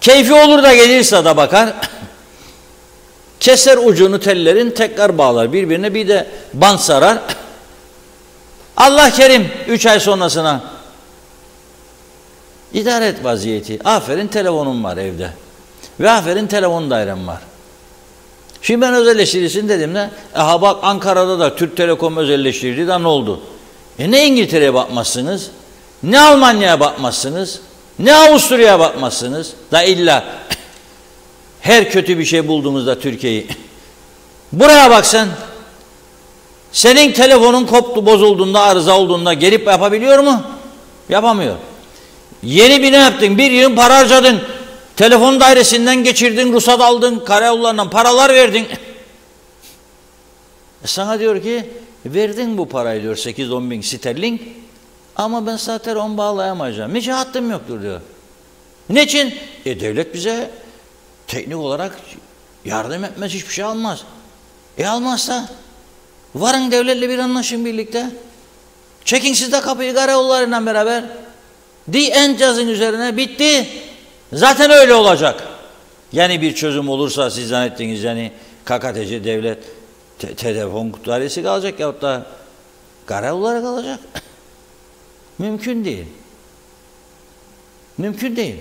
keyfi olur da gelirse de bakar. Keser ucunu tellerin, tekrar bağlar birbirine, bir de bant sarar. Allah kerim 3 ay sonrasına idare et vaziyeti. Aferin telefonum var evde. Ve aferin telefon dairem var. Şimdi ben özelleştirilsin dediğimde bak Ankara'da da Türk Telekom özelleştirildi de ne oldu? Ne İngiltere'ye bakmazsınız? Ne Almanya'ya bakmazsınız? Ne Avusturya'ya bakmazsınız? Da illa her kötü bir şey bulduğumuzda Türkiye'yi. Buraya bak sen. Senin telefonun koptu, bozulduğunda, arıza olduğunda gelip yapabiliyor mu? Yapamıyor. Yeni bina yaptın, bir yıl para harcadın. Telefon dairesinden geçirdin, ruhsat aldın, karayollarından paralar verdin. Sana diyor ki, verdin bu parayı diyor, 8-10 bin sterlin. Ama ben sana telefon bağlayamayacağım. Hiç hattım yoktur diyor. Niçin? Devlet bize teknik olarak yardım etmez, hiçbir şey almaz. Almazsa varın devletle bir anlaşın birlikte. Çekin siz de kapıyı karayollarıyla beraber. The end yazın üzerine, bitti. Zaten öyle olacak. Yani bir çözüm olursa siz zannettiğiniz yani KKTC devlet telefon dairesi kalacak yahut da karayolları kalacak. Mümkün değil. Mümkün değil.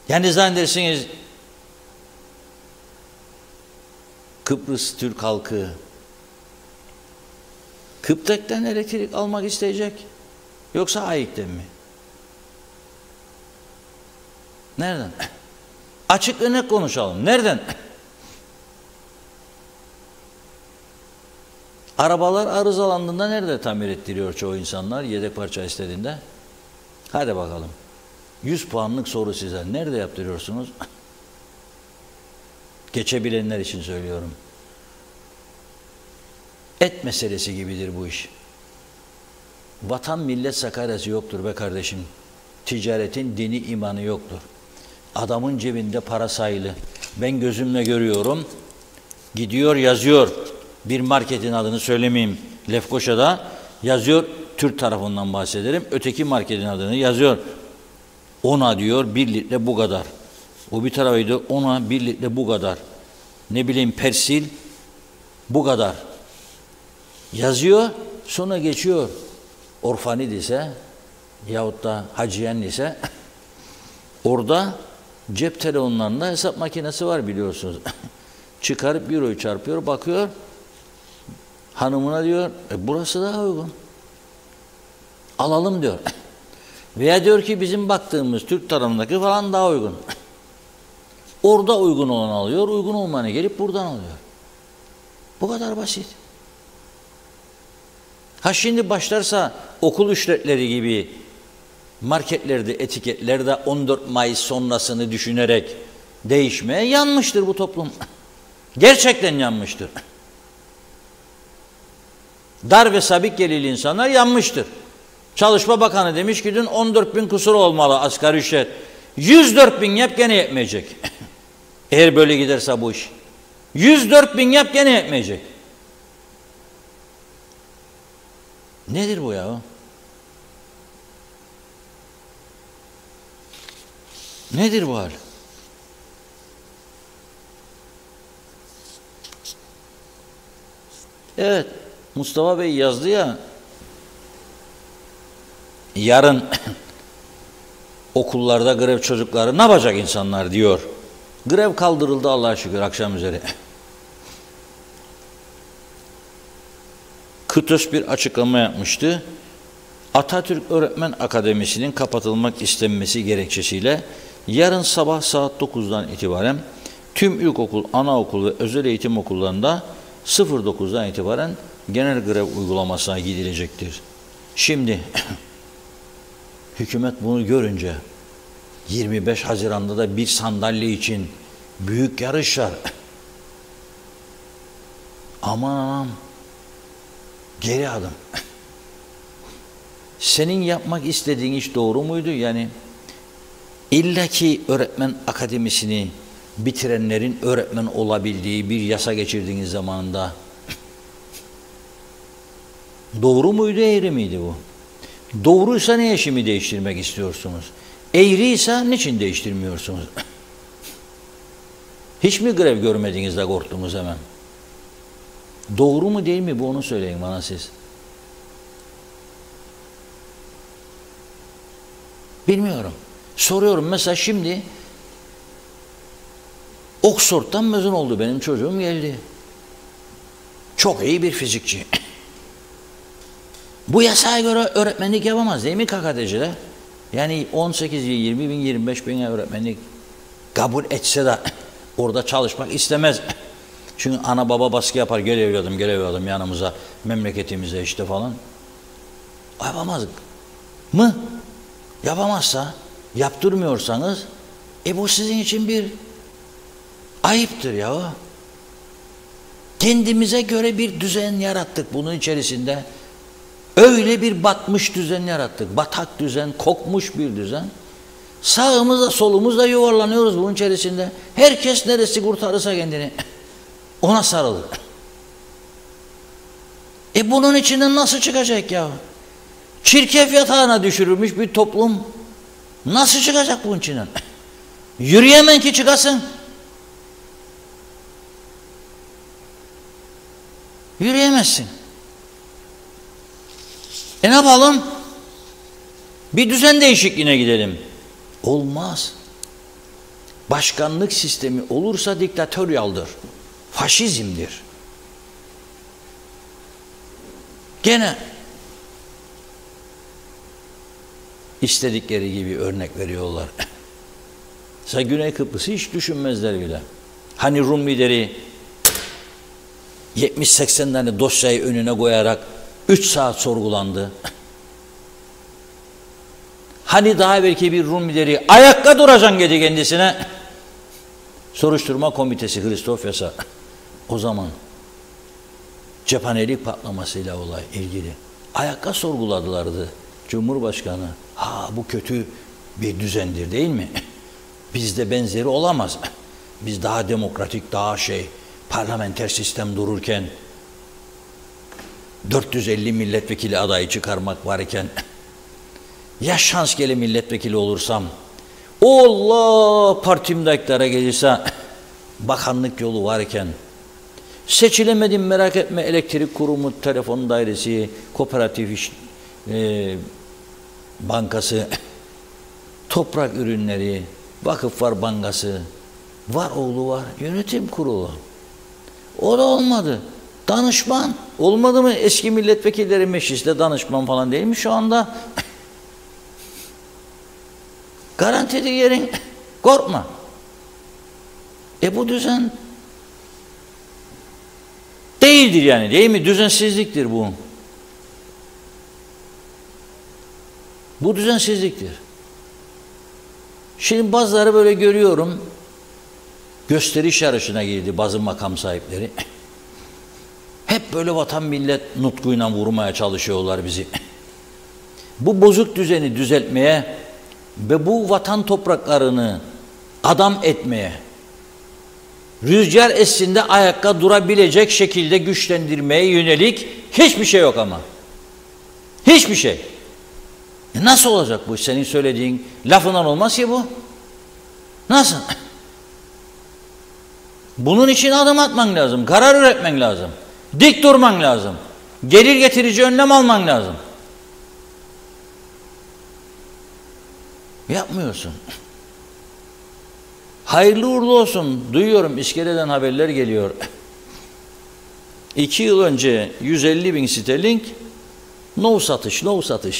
Yani zannedersiniz Kıbrıs Türk halkı Kıptek'ten elektrik almak isteyecek yoksa AİK'ten mi? Nereden? Açık ve net konuşalım. Nereden? Arabalar arızalandığında nerede tamir ettiriyor çoğu insanlar yedek parça istediğinde? Hadi bakalım. 100 puanlık soru size. Nerede yaptırıyorsunuz? Geçebilenler için söylüyorum. Et meselesi gibidir bu iş. Vatan millet sakaryası yoktur be kardeşim. Ticaretin dini imanı yoktur. Adamın cebinde para sayılı. Ben gözümle görüyorum. Gidiyor yazıyor. Bir marketin adını söylemeyeyim. Lefkoşa'da yazıyor. Türk tarafından bahsederim. Öteki marketin adını yazıyor. Ona diyor 1 litre bu kadar. O bir tarafıydı ona 1 litre bu kadar. Ne bileyim persil bu kadar. Yazıyor sonra geçiyor. Orfanid ise yahut da haciyen ise orada cep telefonlarında hesap makinesi var biliyorsunuz. Çıkarıp euroyu çarpıyor bakıyor. Hanımına diyor burası daha uygun. Alalım diyor. Veya diyor ki bizim baktığımız Türk tarafındaki falan daha uygun. Orada uygun olanı alıyor, uygun olmayanı gelip buradan alıyor. Bu kadar basit. Ha şimdi başlarsa okul ücretleri gibi marketlerde, etiketlerde 14 Mayıs sonrasını düşünerek değişmeye yanmıştır bu toplum. Gerçekten yanmıştır. Dar ve sabit gelirli insanlar yanmıştır. Çalışma Bakanı demiş ki dün 14 bin kusur olmalı asgari ücret. 104 bin yap gene yetmeyecek. Eğer böyle giderse bu iş. 104 bin yap gene yetmeyecek. Nedir bu ya? Nedir bu hal? Evet, Mustafa Bey yazdı ya, yarın okullarda grev çocukları ne yapacak insanlar diyor. Grev kaldırıldı Allah'a şükür akşam üzeri. KTÖS bir açıklama yapmıştı. Atatürk Öğretmen Akademisi'nin kapatılmak istenmesi gerekçesiyle yarın sabah saat 9'dan itibaren tüm ilkokul, anaokul ve özel eğitim okullarında 09'dan itibaren genel grev uygulamasına gidilecektir. Şimdi hükümet bunu görünce 25 Haziran'da da bir sandalye için büyük yarışlar. Aman anam, geri adım. Senin yapmak istediğin iş doğru muydu? Yani illaki öğretmen akademisini bitirenlerin öğretmen olabildiği bir yasa geçirdiğiniz zamanında doğru muydu, eğri miydi bu? Doğruysa niye şimdi değiştirmek istiyorsunuz? Eğriyse niçin değiştirmiyorsunuz? Hiç mi grev görmediğinizde korktunuz hemen? Doğru mu değil mi bu, onu söyleyin bana siz. Bilmiyorum. Soruyorum mesela şimdi Oxford'dan mezun oldu benim çocuğum, geldi. Çok iyi bir fizikçi. Bu yasaya göre öğretmenlik yapamaz değil mi KKTC'de? Yani 18 bin, 20 bin, 25 bin öğretmenlik kabul etse de orada çalışmak istemez. Çünkü ana baba baskı yapar, gel evladım yanımıza, memleketimize işte falan. Yapamaz mı? Yapamazsa, yaptırmıyorsanız bu sizin için bir ayıptır ya. Kendimize göre bir düzen yarattık bunun içerisinde. Öyle bir batmış düzen yarattık. Batak düzen, kokmuş bir düzen. Sağımızda solumuzda yuvarlanıyoruz bunun içerisinde. Herkes neresi kurtarırsa kendini ona sarılır. Bunun içinden nasıl çıkacak ya? Çirkef yatağına düşürülmüş bir toplum nasıl çıkacak bunun içinden? Yürüyemen ki çıkasın. Yürüyemezsin. Ne yapalım? Bir düzen değişikliğine gidelim. Olmaz. Başkanlık sistemi olursa diktatöryaldır. Faşizmdir. Gene istedikleri gibi örnek veriyorlar. Mesela Güney Kıbrıs'ı hiç düşünmezler bile. Hani Rum lideri 70-80 tane dosyayı önüne koyarak 3 saat sorgulandı. Hani daha belki bir Rum lideri ayakta duracaksın dedi kendisine. Soruşturma komitesi Hristof Yasa. O zaman cephanelik patlamasıyla olay ilgili. Ayakta sorguladılardı Cumhurbaşkanı. Bu kötü bir düzendir değil mi? Bizde benzeri olamaz. Biz daha demokratik, daha parlamenter sistem dururken 450 milletvekili adayı çıkarmak varken ya şans gele milletvekili olursam Allah partimde iktidara gelirse bakanlık yolu varken seçilemedim merak etme elektrik kurumu, telefon dairesi, kooperatif iş bankası, toprak ürünleri, vakıflar bankası, var oğlu var, yönetim kurulu. O da olmadı. Danışman. Olmadı mı? Eski milletvekilleri mecliste danışman falan değil mi şu anda? Garantili yerin. Korkma. Bu düzen değildir yani, değil mi? Düzensizliktir bu. Bu düzensizliktir. Şimdi bazıları böyle görüyorum, gösteriş yarışına girdi bazı makam sahipleri. Hep böyle vatan millet nutkuyla vurmaya çalışıyorlar bizi. Bu bozuk düzeni düzeltmeye ve bu vatan topraklarını adam etmeye, rüzgar esinde ayakta durabilecek şekilde güçlendirmeye yönelik hiçbir şey yok ama. Hiçbir şey. Nasıl olacak bu? Senin söylediğin lafından olmaz ki bu. Nasıl? Bunun için adım atman lazım, karar üretmen lazım, dik durman lazım, gelir getirici önlem alman lazım. Yapmıyorsun. Hayırlı uğurlu olsun. Duyuyorum, iskeleden haberler geliyor. 2 yıl önce 150.000 sterling, no satış,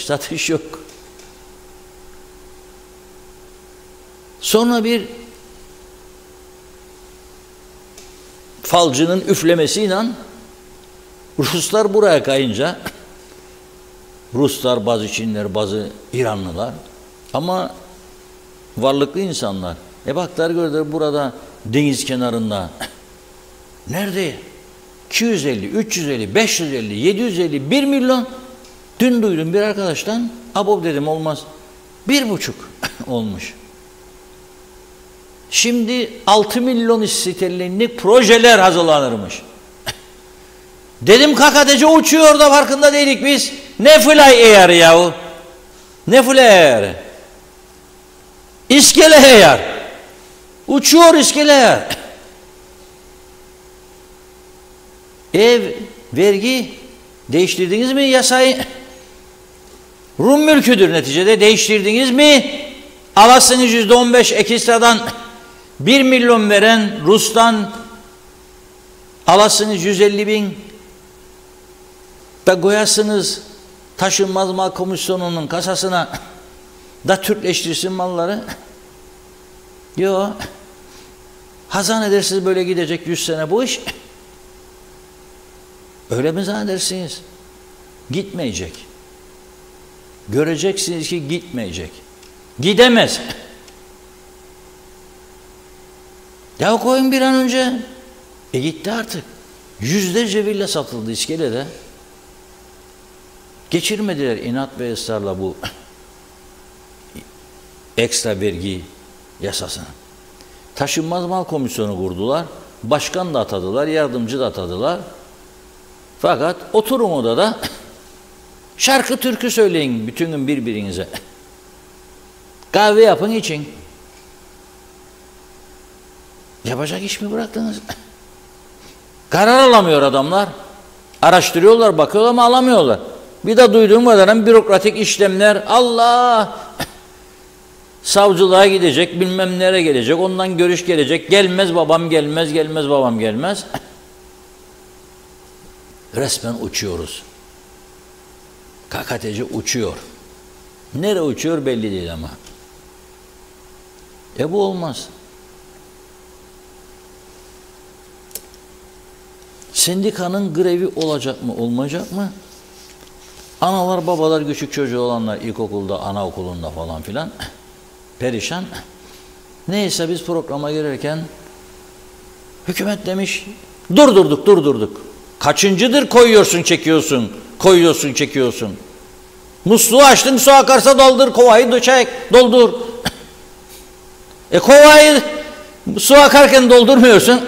satış yok. Sonra bir falcının üflemesiyle Ruslar buraya kayınca, Ruslar, bazı Çinliler, bazı İranlılar ama varlıklı insanlar. Baktılar, gördüler burada deniz kenarında. Nerede? 250, 350, 550, 750, 1 milyon. Dün duydum bir arkadaştan. Abo dedim, olmaz. 1,5 olmuş. Şimdi 6 milyon sterlinlik projeler hazırlanırmış. Dedim KKTC uçuyor da farkında değilik biz. Ne fly air yahu? Ne fly air? İskele air. Uçuyor iskele air. Ev, vergi değiştirdiniz mi yasayı? Rum mülküdür neticede, değiştirdiniz mi? Alasınız %15 ekstradan 1 milyon veren Rus'tan alasınız 150.000 da koyasınız taşınmaz mal komisyonunun kasasına da Türkleştirsin malları. Yok. Hazan edersiniz böyle gidecek 100 sene bu iş. Öyle mi zannedersiniz? Gitmeyecek. Göreceksiniz ki gitmeyecek. Gidemez. Ya koyun bir an önce. Gitti artık. Yüzlerce villa satıldı iskelede. Geçirmediler inat ve ısrarla bu ekstra vergi yasasını. Taşınmaz mal komisyonu kurdular. Başkan da atadılar, yardımcı da atadılar. Fakat oturun odada şarkı türkü söyleyin bütün gün birbirinize. Kahve yapın için. Yapacak iş mi bıraktınız? Karar alamıyor adamlar. Araştırıyorlar, bakıyorlar ama alamıyorlar. Bir de duyduğum kadarıyla bürokratik işlemler, Allah! Savcılığa gidecek, bilmem nereye gelecek, ondan görüş gelecek. Gelmez babam gelmez, gelmez babam gelmez. Resmen uçuyoruz. KKTC uçuyor. Nereye uçuyor belli değil ama. Bu olmaz. Sendikanın grevi olacak mı, olmayacak mı? Analar, babalar, küçük çocuğu olanlar ilkokulda, anaokulunda falan filan perişan. Neyse biz programa girerken hükümet demiş, durdurduk. Kaçıncıdır koyuyorsun, çekiyorsun, koyuyorsun, çekiyorsun. Musluğu açtın, su akarsa doldur, kovayı çek, doldur. Kovayı su akarken doldurmuyorsun,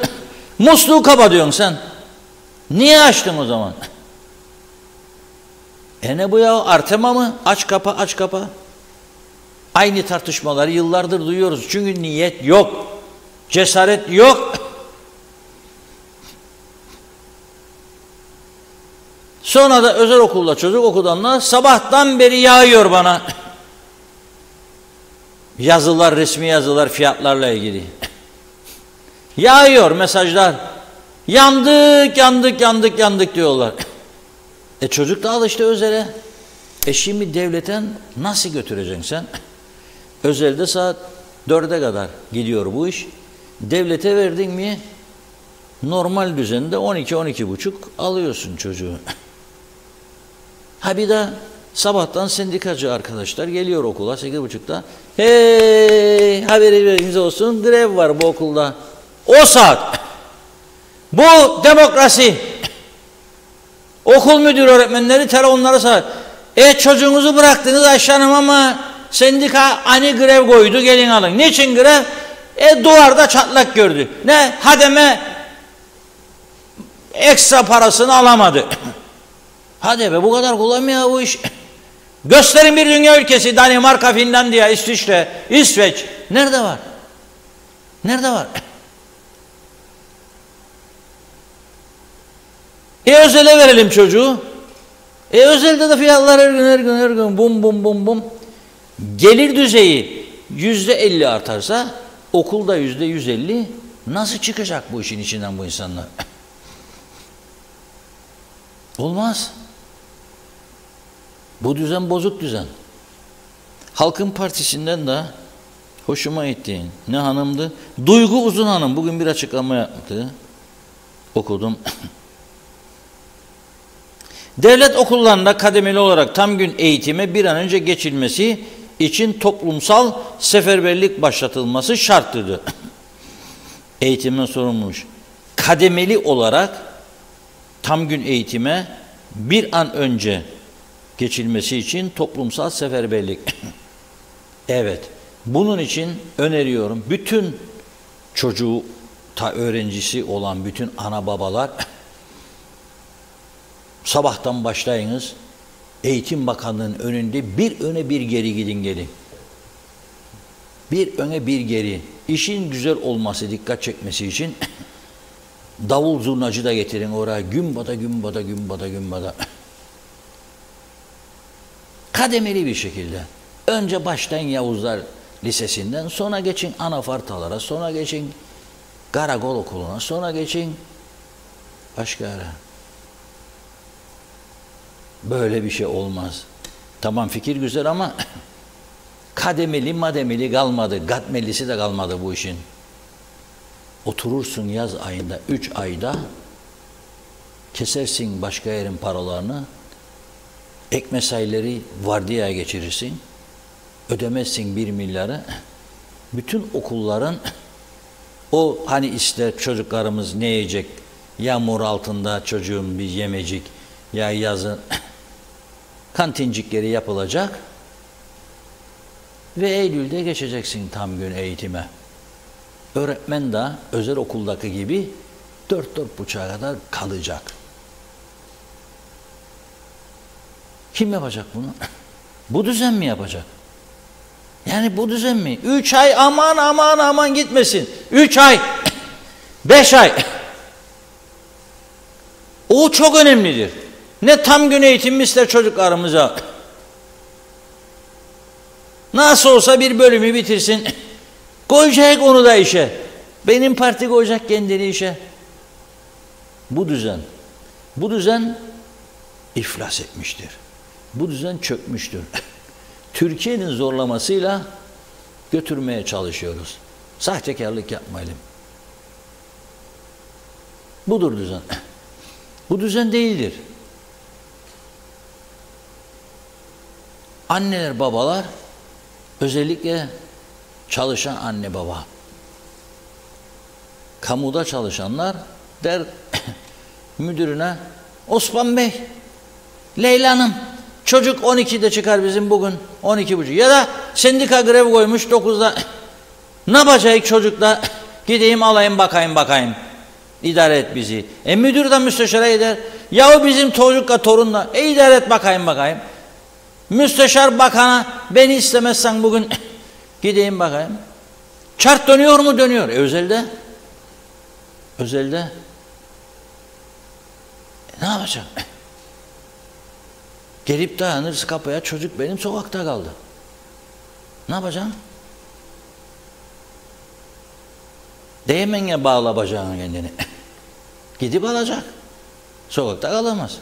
musluğu kapatıyorsun sen. Niye açtın o zaman? Ne bu ya? Artema mı? Aç kapa, aç kapa. Aynı tartışmaları yıllardır duyuyoruz. Çünkü niyet yok. Cesaret yok. Sonra da özel okulda çocuk okudanlar sabahtan beri yağıyor bana. Yazılar, resmi yazılar fiyatlarla ilgili. Yağıyor mesajlar. Yandık diyorlar. Çocuk da alıştı özele. Şimdi devletten nasıl götüreceksin sen? Özelde saat 4'e kadar gidiyor bu iş. Devlete verdin mi normal düzende 12-12.30 alıyorsun çocuğu. Bir de sabahtan sendikacı arkadaşlar geliyor okula 8.30'da. Hey, haberiniz olsun, grev var bu okulda. O saat. Bu demokrasi. Okul müdür öğretmenleri telefonları sağ. Çocuğunuzu bıraktınız aşağınım ama sendika ani grev koydu, gelin alın. Niçin grev? Duvarda çatlak gördü. Ne? Hademe ekstra parasını alamadı. Hadi be, bu kadar kolay mı ya bu iş? Gösterin bir dünya ülkesi, Danimarka, Finlandiya, İsviçre, İsveç. Nerede var? Nerede var? Özele verelim çocuğu. Özelde de fiyatlar her gün bum bum bum bum. Gelir düzeyi %50 artarsa okulda %150, nasıl çıkacak bu işin içinden bu insanlar? Olmaz. Bu düzen bozuk düzen. Halkın Partisi'nden de hoşuma gitti. Ne hanımdı? Duygu Uzun Hanım bugün bir açıklama yaptı. Okudum. Devlet okullarında kademeli olarak tam gün eğitime bir an önce geçilmesi için toplumsal seferberlik başlatılması şarttır. Eğitimden sorumluymuş. Kademeli olarak tam gün eğitime bir an önce geçilmesi için toplumsal seferberlik. Evet, bunun için öneriyorum. Bütün çocuğu öğrencisi olan bütün ana babalar sabahtan başlayınız. Eğitim Bakanlığı'nın önünde bir öne bir geri gidin gelin. Bir öne bir geri. İşin güzel olması, dikkat çekmesi için davul zurnacı da getirin oraya. Gümbada gümbada gümbada gümbada. Kademeli bir şekilde. Önce başlayın Yavuzlar Lisesi'nden, sonra geçin anafartalara, sonra geçin Karakol Okulu'na, sonra geçin başka yere. Böyle bir şey olmaz. Tamam, fikir güzel ama kademeli mademeli kalmadı, katmelisi de kalmadı bu işin. Oturursun yaz ayında, 3 ayda kesersin başka yerin paralarını, ek mesaileri vardiyaya geçirirsin, ödemezsin 1 milyarı. Bütün okulların o hani ister çocuklarımız ne yiyecek, yağmur altında çocuğum bir yemecik, ya yazın kantincikleri yapılacak ve Eylül'de geçeceksin tam gün eğitime. Öğretmen de özel okuldaki gibi 4-4.30'a kadar kalacak. Kim yapacak bunu? Bu düzen mi yapacak? Yani bu düzen mi? 3 ay aman aman aman gitmesin. 3 ay, 5 ay. O çok önemlidir. Ne tam gün eğitim ister çocuklarımıza. Nasıl olsa bir bölümü bitirsin. Koyacak onu da işe. Benim parti koyacak kendini işe. Bu düzen iflas etmiştir. Bu düzen çökmüştür. Türkiye'nin zorlamasıyla götürmeye çalışıyoruz. Sahtekarlık yapmayalım. Budur düzen. Bu düzen değildir. Anneler, babalar, özellikle çalışan anne baba, kamuda çalışanlar der müdürüne, Osman Bey, Leyla Hanım, çocuk 12'de çıkar bizim bugün, 12.30, ya da sendika grev koymuş 9'da, ne yapacak çocukla, gideyim alayım bakayım, idare et bizi. Müdür de müsteşara gider, yahu bizim çocukla torunla, idare et bakayım. Müsteşar bakana, beni istemezsen bugün gideyim bakayım. Çark dönüyor mu? Dönüyor. Özelde ne yapacak? Gelip dayanırız kapıya, çocuk benim sokakta kaldı. Ne yapacaksın? Değmen ya bağla bacağına kendini. Gidip alacak. Sokakta kalamaz.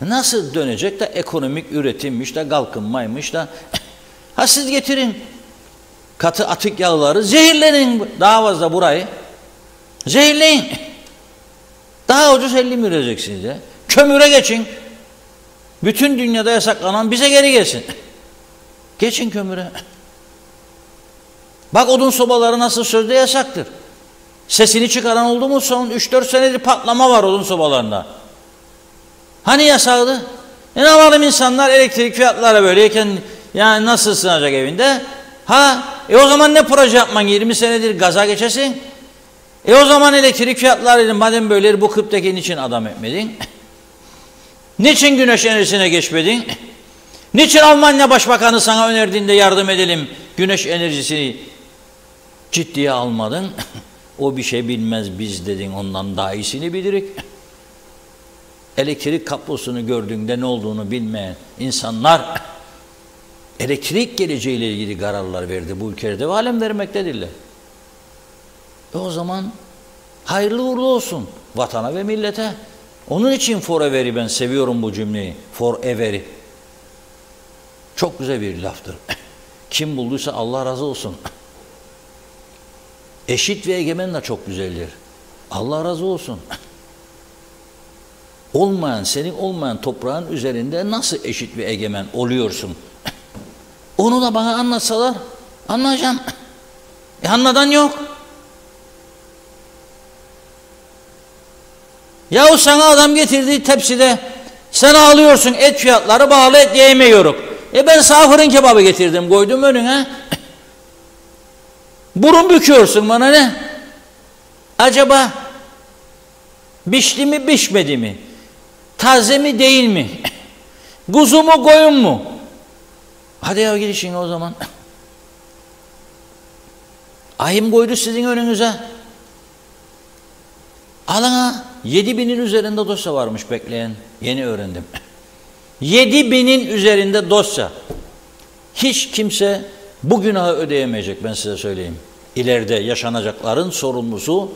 Nasıl dönecek de ekonomik üretimmiş de kalkınmaymış da ha siz getirin katı atık yağları zehirlenin daha fazla burayı zehirleyin daha ucuz 50 mi vereceksiniz ya, kömüre geçin, bütün dünyada yasaklanan bize geri gelsin, geçin kömüre. Bak odun sobaları nasıl sözde yasaktır, sesini çıkaran oldu mu? Son 3-4 senedir patlama var odun sobalarında. Hani yasaktı? Ne yapalım, insanlar elektrik fiyatları böyleyken yani nasıl sığınacak evinde? O zaman ne proje yapman, 20 senedir gaza geçesin? O zaman elektrik fiyatları madem böyle bu Kıptekin için adam etmedin? Niçin güneş enerjisine geçmedin? Niçin Almanya Başbakanı sana önerdiğinde yardım edelim güneş enerjisini ciddiye almadın. O bir şey bilmez, biz dedin ondan daha iyisini bilirik. Elektrik kablosunu gördüğünde ne olduğunu bilmeyen insanlar elektrik geleceğiyle ilgili kararlar verdi bu ülkede ve halen vermektedirler. O zaman hayırlı uğurlu olsun vatana ve millete. Onun için forever'i ben seviyorum bu cümleyi. Forever'i. Çok güzel bir laftır. Kim bulduysa Allah razı olsun. Eşit ve egemen de çok güzeldir. Allah razı olsun. Olmayan, senin olmayan toprağın üzerinde nasıl eşit ve egemen oluyorsun? Onu da bana anlatsalar anlayacağım. Anladan yok. Yahu sana adam getirdiği tepside sen ağlıyorsun, et fiyatları bağlı, et yiyemiyoruz. Ben sana fırın kebabı getirdim, koydum önüne. Burun büküyorsun bana ne? Acaba pişti mi pişmedi mi? Taze mi değil mi? Kuzu mu koyun mu? Hadi ya gidişin o zaman. Ayım koydu sizin önünüze. Alın ha. 7.000'in üzerinde dosya varmış bekleyen. Yeni öğrendim. 7.000'in üzerinde dosya. Hiç kimse bu günahı ödeyemeyecek, ben size söyleyeyim. İleride yaşanacakların sorumlusu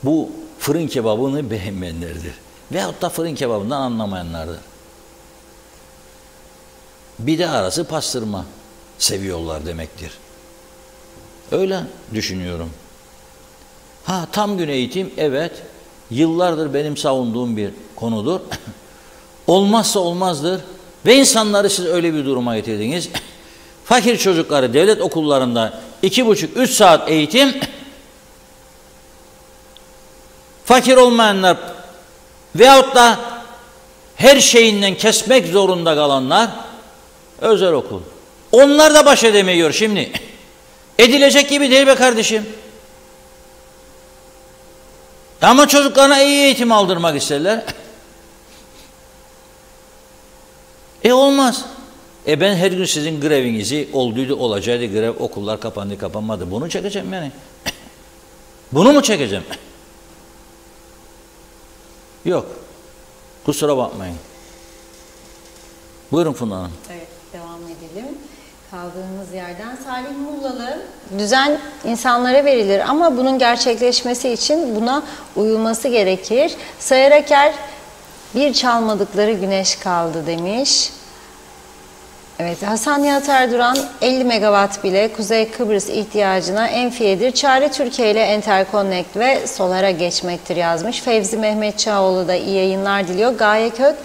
bu fırın kebabını beğenmeyenlerdir. Veyahut da fırın kebabından anlamayanlardır. Bir de arası pastırma seviyorlar demektir. Öyle düşünüyorum. Ha, tam gün eğitim, evet, yıllardır benim savunduğum bir konudur. Olmazsa olmazdır ve insanları siz öyle bir duruma getirdiniz. Fakir çocukları devlet okullarında 2,5-3 saat eğitim, fakir olmayanlar veyahut da her şeyinden kesmek zorunda kalanlar özel okul. Onlar da baş edemiyor şimdi. Edilecek gibi değil be kardeşim. Ama çocuklarına iyi eğitim aldırmak isterler. Olmaz. Ben her gün sizin grevinizi olduydu olacaktı, grev, okullar kapandı kapanmadı. Bunu çekeceğim yani. Bunu mu çekeceğim? Yok. Kusura bakmayın. Buyurun Funda Hanım. Evet, devam edelim. Kaldığımız yerden Salih Mullalı. Düzen insanlara verilir ama bunun gerçekleşmesi için buna uyulması gerekir. Sayar Aker, bir çalmadıkları güneş kaldı demiş. Evet, Hasan Nihat Erduran 50 megawatt bile Kuzey Kıbrıs ihtiyacına enfiyedir. Çare Türkiye ile Interconnect ve Solar'a geçmektir yazmış. Fevzi Mehmet Çağoğlu da iyi yayınlar diliyor. Gaye Kök,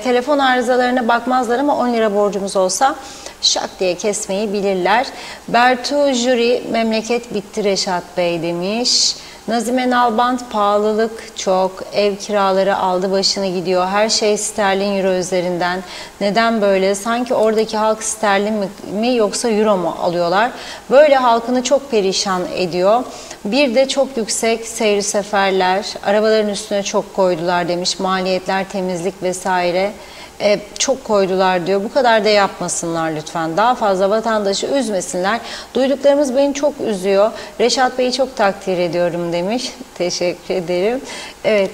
telefon arızalarına bakmazlar ama 10 lira borcumuz olsa şak diye kesmeyi bilirler. Bertu Jüri, memleket bitti Reşat Bey demiş. Nazime Nalbant, pahalılık çok, ev kiraları aldı başını gidiyor, her şey sterlin euro üzerinden. Neden böyle? Sanki oradaki halk sterlin mi yoksa euro mu alıyorlar? Böyle halkını çok perişan ediyor. Bir de çok yüksek seyri seferler, arabaların üstüne çok koydular demiş, maliyetler, temizlik vesaire. Çok koydular diyor. Bu kadar da yapmasınlar lütfen. Daha fazla vatandaşı üzmesinler. Duyduklarımız beni çok üzüyor. Reşat Bey'i çok takdir ediyorum demiş. Teşekkür ederim. Evet,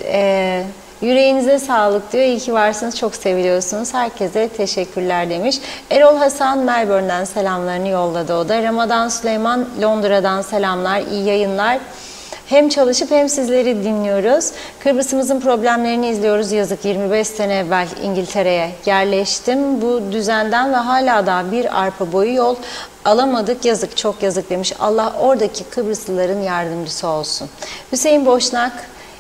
yüreğinize sağlık diyor. İyi ki varsınız. Çok seviliyorsunuz. Herkese teşekkürler demiş. Erol Hasan Melbourne'den selamlarını yolladı o da. Ramazan Süleyman Londra'dan selamlar. İyi yayınlar. Hem çalışıp hem sizleri dinliyoruz. Kıbrıs'ımızın problemlerini izliyoruz. Yazık 25 sene evvel İngiltere'ye yerleştim. Bu düzenden ve hala da bir arpa boyu yol alamadık. Yazık, çok yazık demiş. Allah oradaki Kıbrıslıların yardımcısı olsun. Hüseyin Boşnak,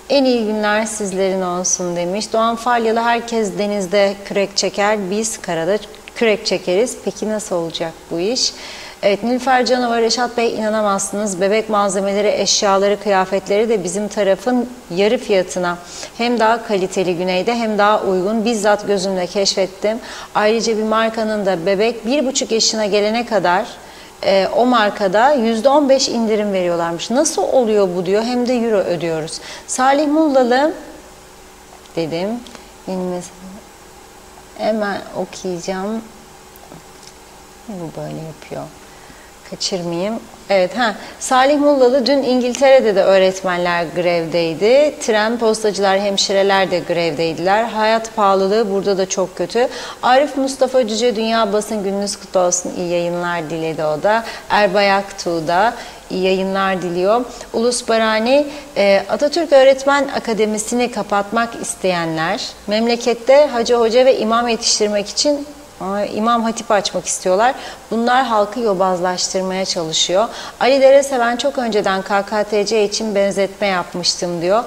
en iyi günler sizlerin olsun demiş. Doğan Falyalı, herkes denizde kürek çeker, biz karada kürek çekeriz. Peki nasıl olacak bu iş? Evet, Nilüfer Canova, Reşat Bey inanamazsınız. Bebek malzemeleri, eşyaları, kıyafetleri de bizim tarafın yarı fiyatına. Hem daha kaliteli güneyde hem daha uygun. Bizzat gözümle keşfettim. Ayrıca bir markanın da bebek 1,5 yaşına gelene kadar o markada %15 indirim veriyorlarmış. Nasıl oluyor bu diyor. Hem de euro ödüyoruz. Salih Mullalı dedim. Hemen okuyacağım. Bu böyle yapıyor. kaçırmayayım. Evet, Salih Mullalı dün İngiltere'de de öğretmenler grevdeydi. Tren, postacılar, hemşireler de grevdeydiler. Hayat pahalılığı burada da çok kötü. Arif Mustafa Cüce Dünya Basın Gününüz kutlu olsun. İyi yayınlar diledi o da. Erbay Aktuğ da iyi yayınlar diliyor. Ulus Barani, Atatürk Öğretmen Akademisi'ni kapatmak isteyenler, memlekette hacı hoca ve imam yetiştirmek için İmam Hatip açmak istiyorlar. Bunlar halkı yobazlaştırmaya çalışıyor. Ali Dereseven çok önceden KKTC için benzetme yapmıştım diyor.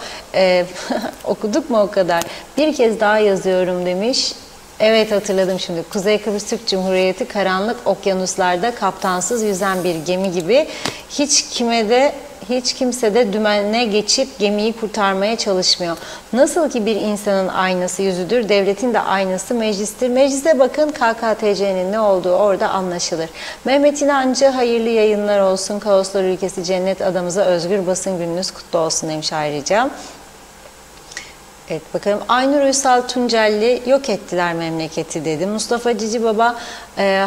Okuduk mu o kadar? Bir kez daha yazıyorum demiş. Evet, hatırladım şimdi. Kuzey Kıbrıs Türk Cumhuriyeti karanlık okyanuslarda kaptansız yüzen bir gemi gibi hiç kimse de dümene geçip gemiyi kurtarmaya çalışmıyor. Nasıl ki bir insanın aynası yüzüdür, devletin de aynası meclistir. Meclise bakın, KKTC'nin ne olduğu orada anlaşılır. Mehmet İnancı hayırlı yayınlar olsun. Kaoslar ülkesi cennet adamıza özgür basın gününüz kutlu olsun demiş ayrıca. Evet, bakalım. Aynur Uysal Tuncelli yok ettiler memleketi dedi. Mustafa Cici Baba,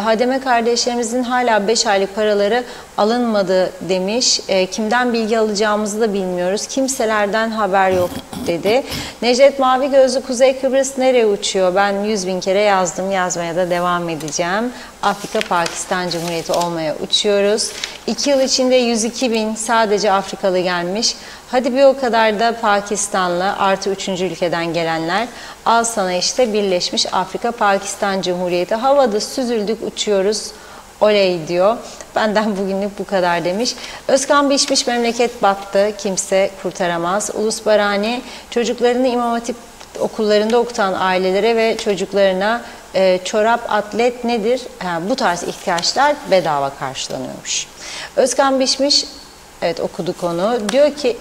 hademe kardeşlerimizin hala 5 aylık paraları alınmadı demiş. Kimden bilgi alacağımızı da bilmiyoruz. Kimselerden haber yok dedi. Necdet Mavi Gözlü, Kuzey Kıbrıs nereye uçuyor? Ben 100.000 kere yazdım. Yazmaya da devam edeceğim. Afrika Pakistan Cumhuriyeti olmaya uçuyoruz. 2 yıl içinde 102.000 sadece Afrikalı gelmiş. Hadi bir o kadar da Pakistanlı artı 3. ülkeden gelenler. Al sana işte Birleşmiş Afrika Pakistan Cumhuriyeti. Havada süzüldük, uçuyoruz. Oley diyor. Benden bugünlük bu kadar demiş. Özkan Biçmiş, memleket battı. Kimse kurtaramaz. Ulus Barani, çocuklarını İmam Hatip okullarında okutan ailelere ve çocuklarına çorap, atlet nedir? Bu tarz ihtiyaçlar bedava karşılanıyormuş. Özkan Biçmiş, evet okuduk onu. Diyor ki,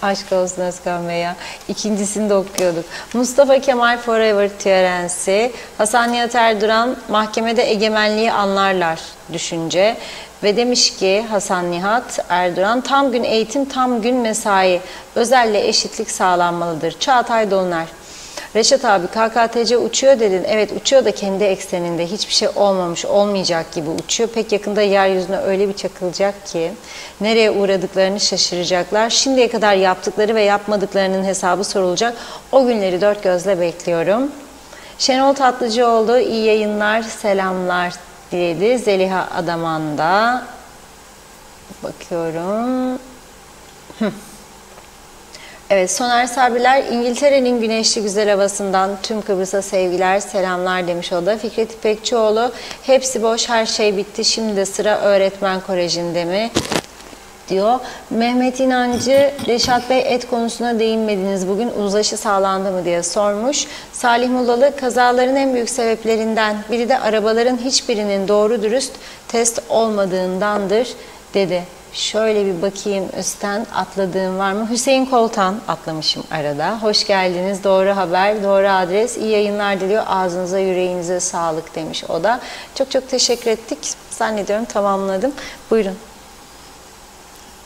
aşk olsun Özkan Bey ya. İkincisini de okuyorduk. Mustafa Kemal Forever Tiyarensi, Hasan Nihat Erduran, mahkemede egemenliği anlarlar düşünce. Ve demiş ki Hasan Nihat Erduran, tam gün eğitim, tam gün mesai. Özelle eşitlik sağlanmalıdır. Çağatay Dolunay. Reşat abi, KKTC uçuyor dedin. Evet uçuyor da kendi ekseninde. Hiçbir şey olmamış, olmayacak gibi uçuyor. Pek yakında yeryüzüne öyle bir çakılacak ki nereye uğradıklarını şaşıracaklar. Şimdiye kadar yaptıkları ve yapmadıklarının hesabı sorulacak. O günleri dört gözle bekliyorum. Şenol Tatlıcıoğlu iyi yayınlar, selamlar diledi. Zeliha Adaman'da bakıyorum. Evet, Soner Sabriler, İngiltere'nin güneşli güzel havasından tüm Kıbrıs'a sevgiler, selamlar demiş o da. Fikret İpekçioğlu, hepsi boş, her şey bitti, şimdi de sıra öğretmen kolejinde mi? Diyor. Mehmet İnancı, Reşat Bey et konusuna değinmediniz bugün, uzlaşı sağlandı mı diye sormuş. Salih Mullalı, kazaların en büyük sebeplerinden biri de arabaların hiçbirinin doğru dürüst test olmadığındandır dedi. Şöyle bir bakayım, üstten atladığım var mı? Hüseyin Koltan, atlamışım arada. Hoş geldiniz, doğru haber, doğru adres, iyi yayınlar diliyor. Ağzınıza, yüreğinize sağlık demiş o da. Çok çok teşekkür ettik. Zannediyorum tamamladım. Buyurun.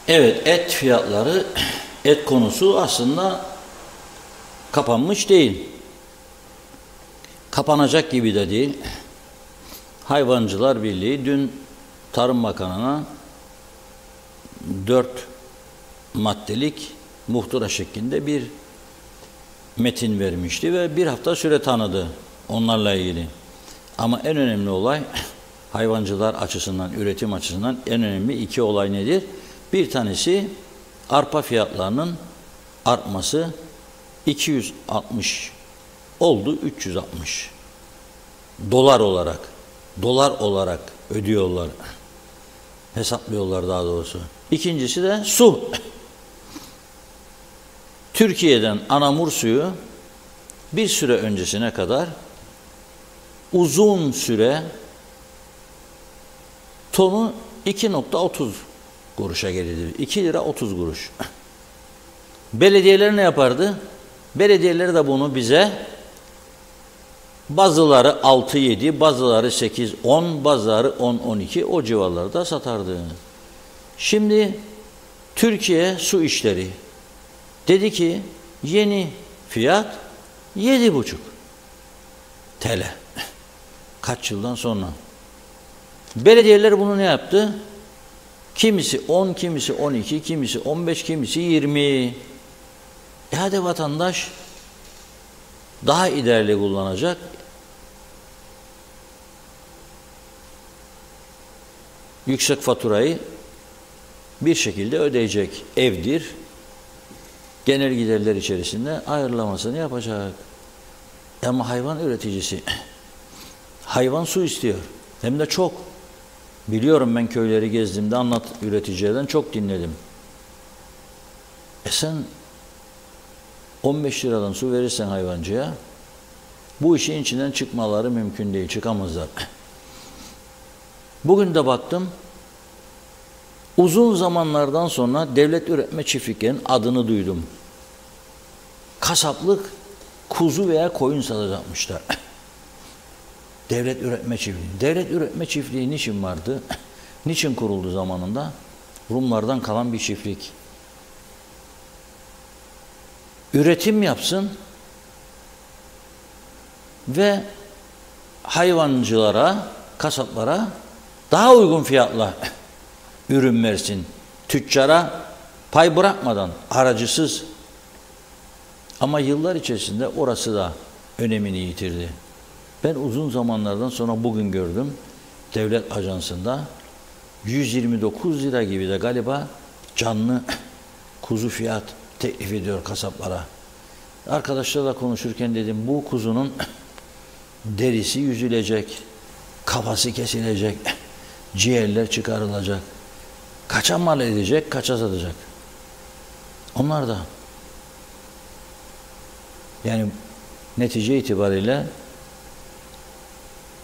Evet, et fiyatları, et konusu aslında kapanmış değil. Kapanacak gibi de değil. Hayvancılar Birliği dün Tarım Bakanı'na 4 maddelik muhtıra şeklinde bir metin vermişti ve bir hafta süre tanıdı onlarla ilgili. Ama en önemli olay hayvancılar açısından, üretim açısından en önemli iki olay nedir? Bir tanesi arpa fiyatlarının artması, 260 oldu 360. Dolar olarak ödüyorlar. Hesaplıyorlar daha doğrusu. İkincisi de su. Türkiye'den Anamur suyu bir süre öncesine kadar uzun süre tonu 2.30 kuruşa gelirdi. 2 lira 30 kuruş. Belediyeler ne yapardı? Belediyeler de bunu bize bazıları 6-7, bazıları 8-10, bazıları 10-12 o civarlarda satardı. Şimdi Türkiye Su İşleri dedi ki yeni fiyat 7,5 TL. Kaç yıldan sonra? Belediyeler bunu ne yaptı? Kimisi 10, kimisi 12, kimisi 15, kimisi 20. Hadi vatandaş daha ileride kullanacak. Yüksek faturayı bir şekilde ödeyecek. Evdir. Genel giderler içerisinde ayrılamasını yapacak. Ama hayvan üreticisi hayvan su istiyor. Hem de çok. Biliyorum, ben köyleri gezdiğimde üreticilerden çok dinledim. Sen 15 liradan su verirsen hayvancıya, bu işin içinden çıkmaları mümkün değil, çıkamazlar. Bugün de baktım, uzun zamanlardan sonra devlet üretme çiftliklerinin adını duydum. Kasaplık kuzu veya koyun satacakmışlar. Devlet üretme çiftliği. Devlet üretme çiftliği niçin vardı? Niçin kuruldu zamanında? Rumlardan kalan bir çiftlik. Üretim yapsın ve hayvancılara, kasaplara daha uygun fiyatla ürün versin. Tüccara pay bırakmadan, aracısız. Ama yıllar içerisinde orası da önemini yitirdi. Ben uzun zamanlardan sonra bugün gördüm, devlet ajansında 129 lira gibi de galiba canlı kuzu fiyat teklif ediyor kasaplara. Arkadaşlarla konuşurken dedim, bu kuzunun derisi yüzülecek, kafası kesilecek, ciğerler çıkarılacak. Kaça mal edecek, kaça satacak? Onlar da. Yani netice itibariyle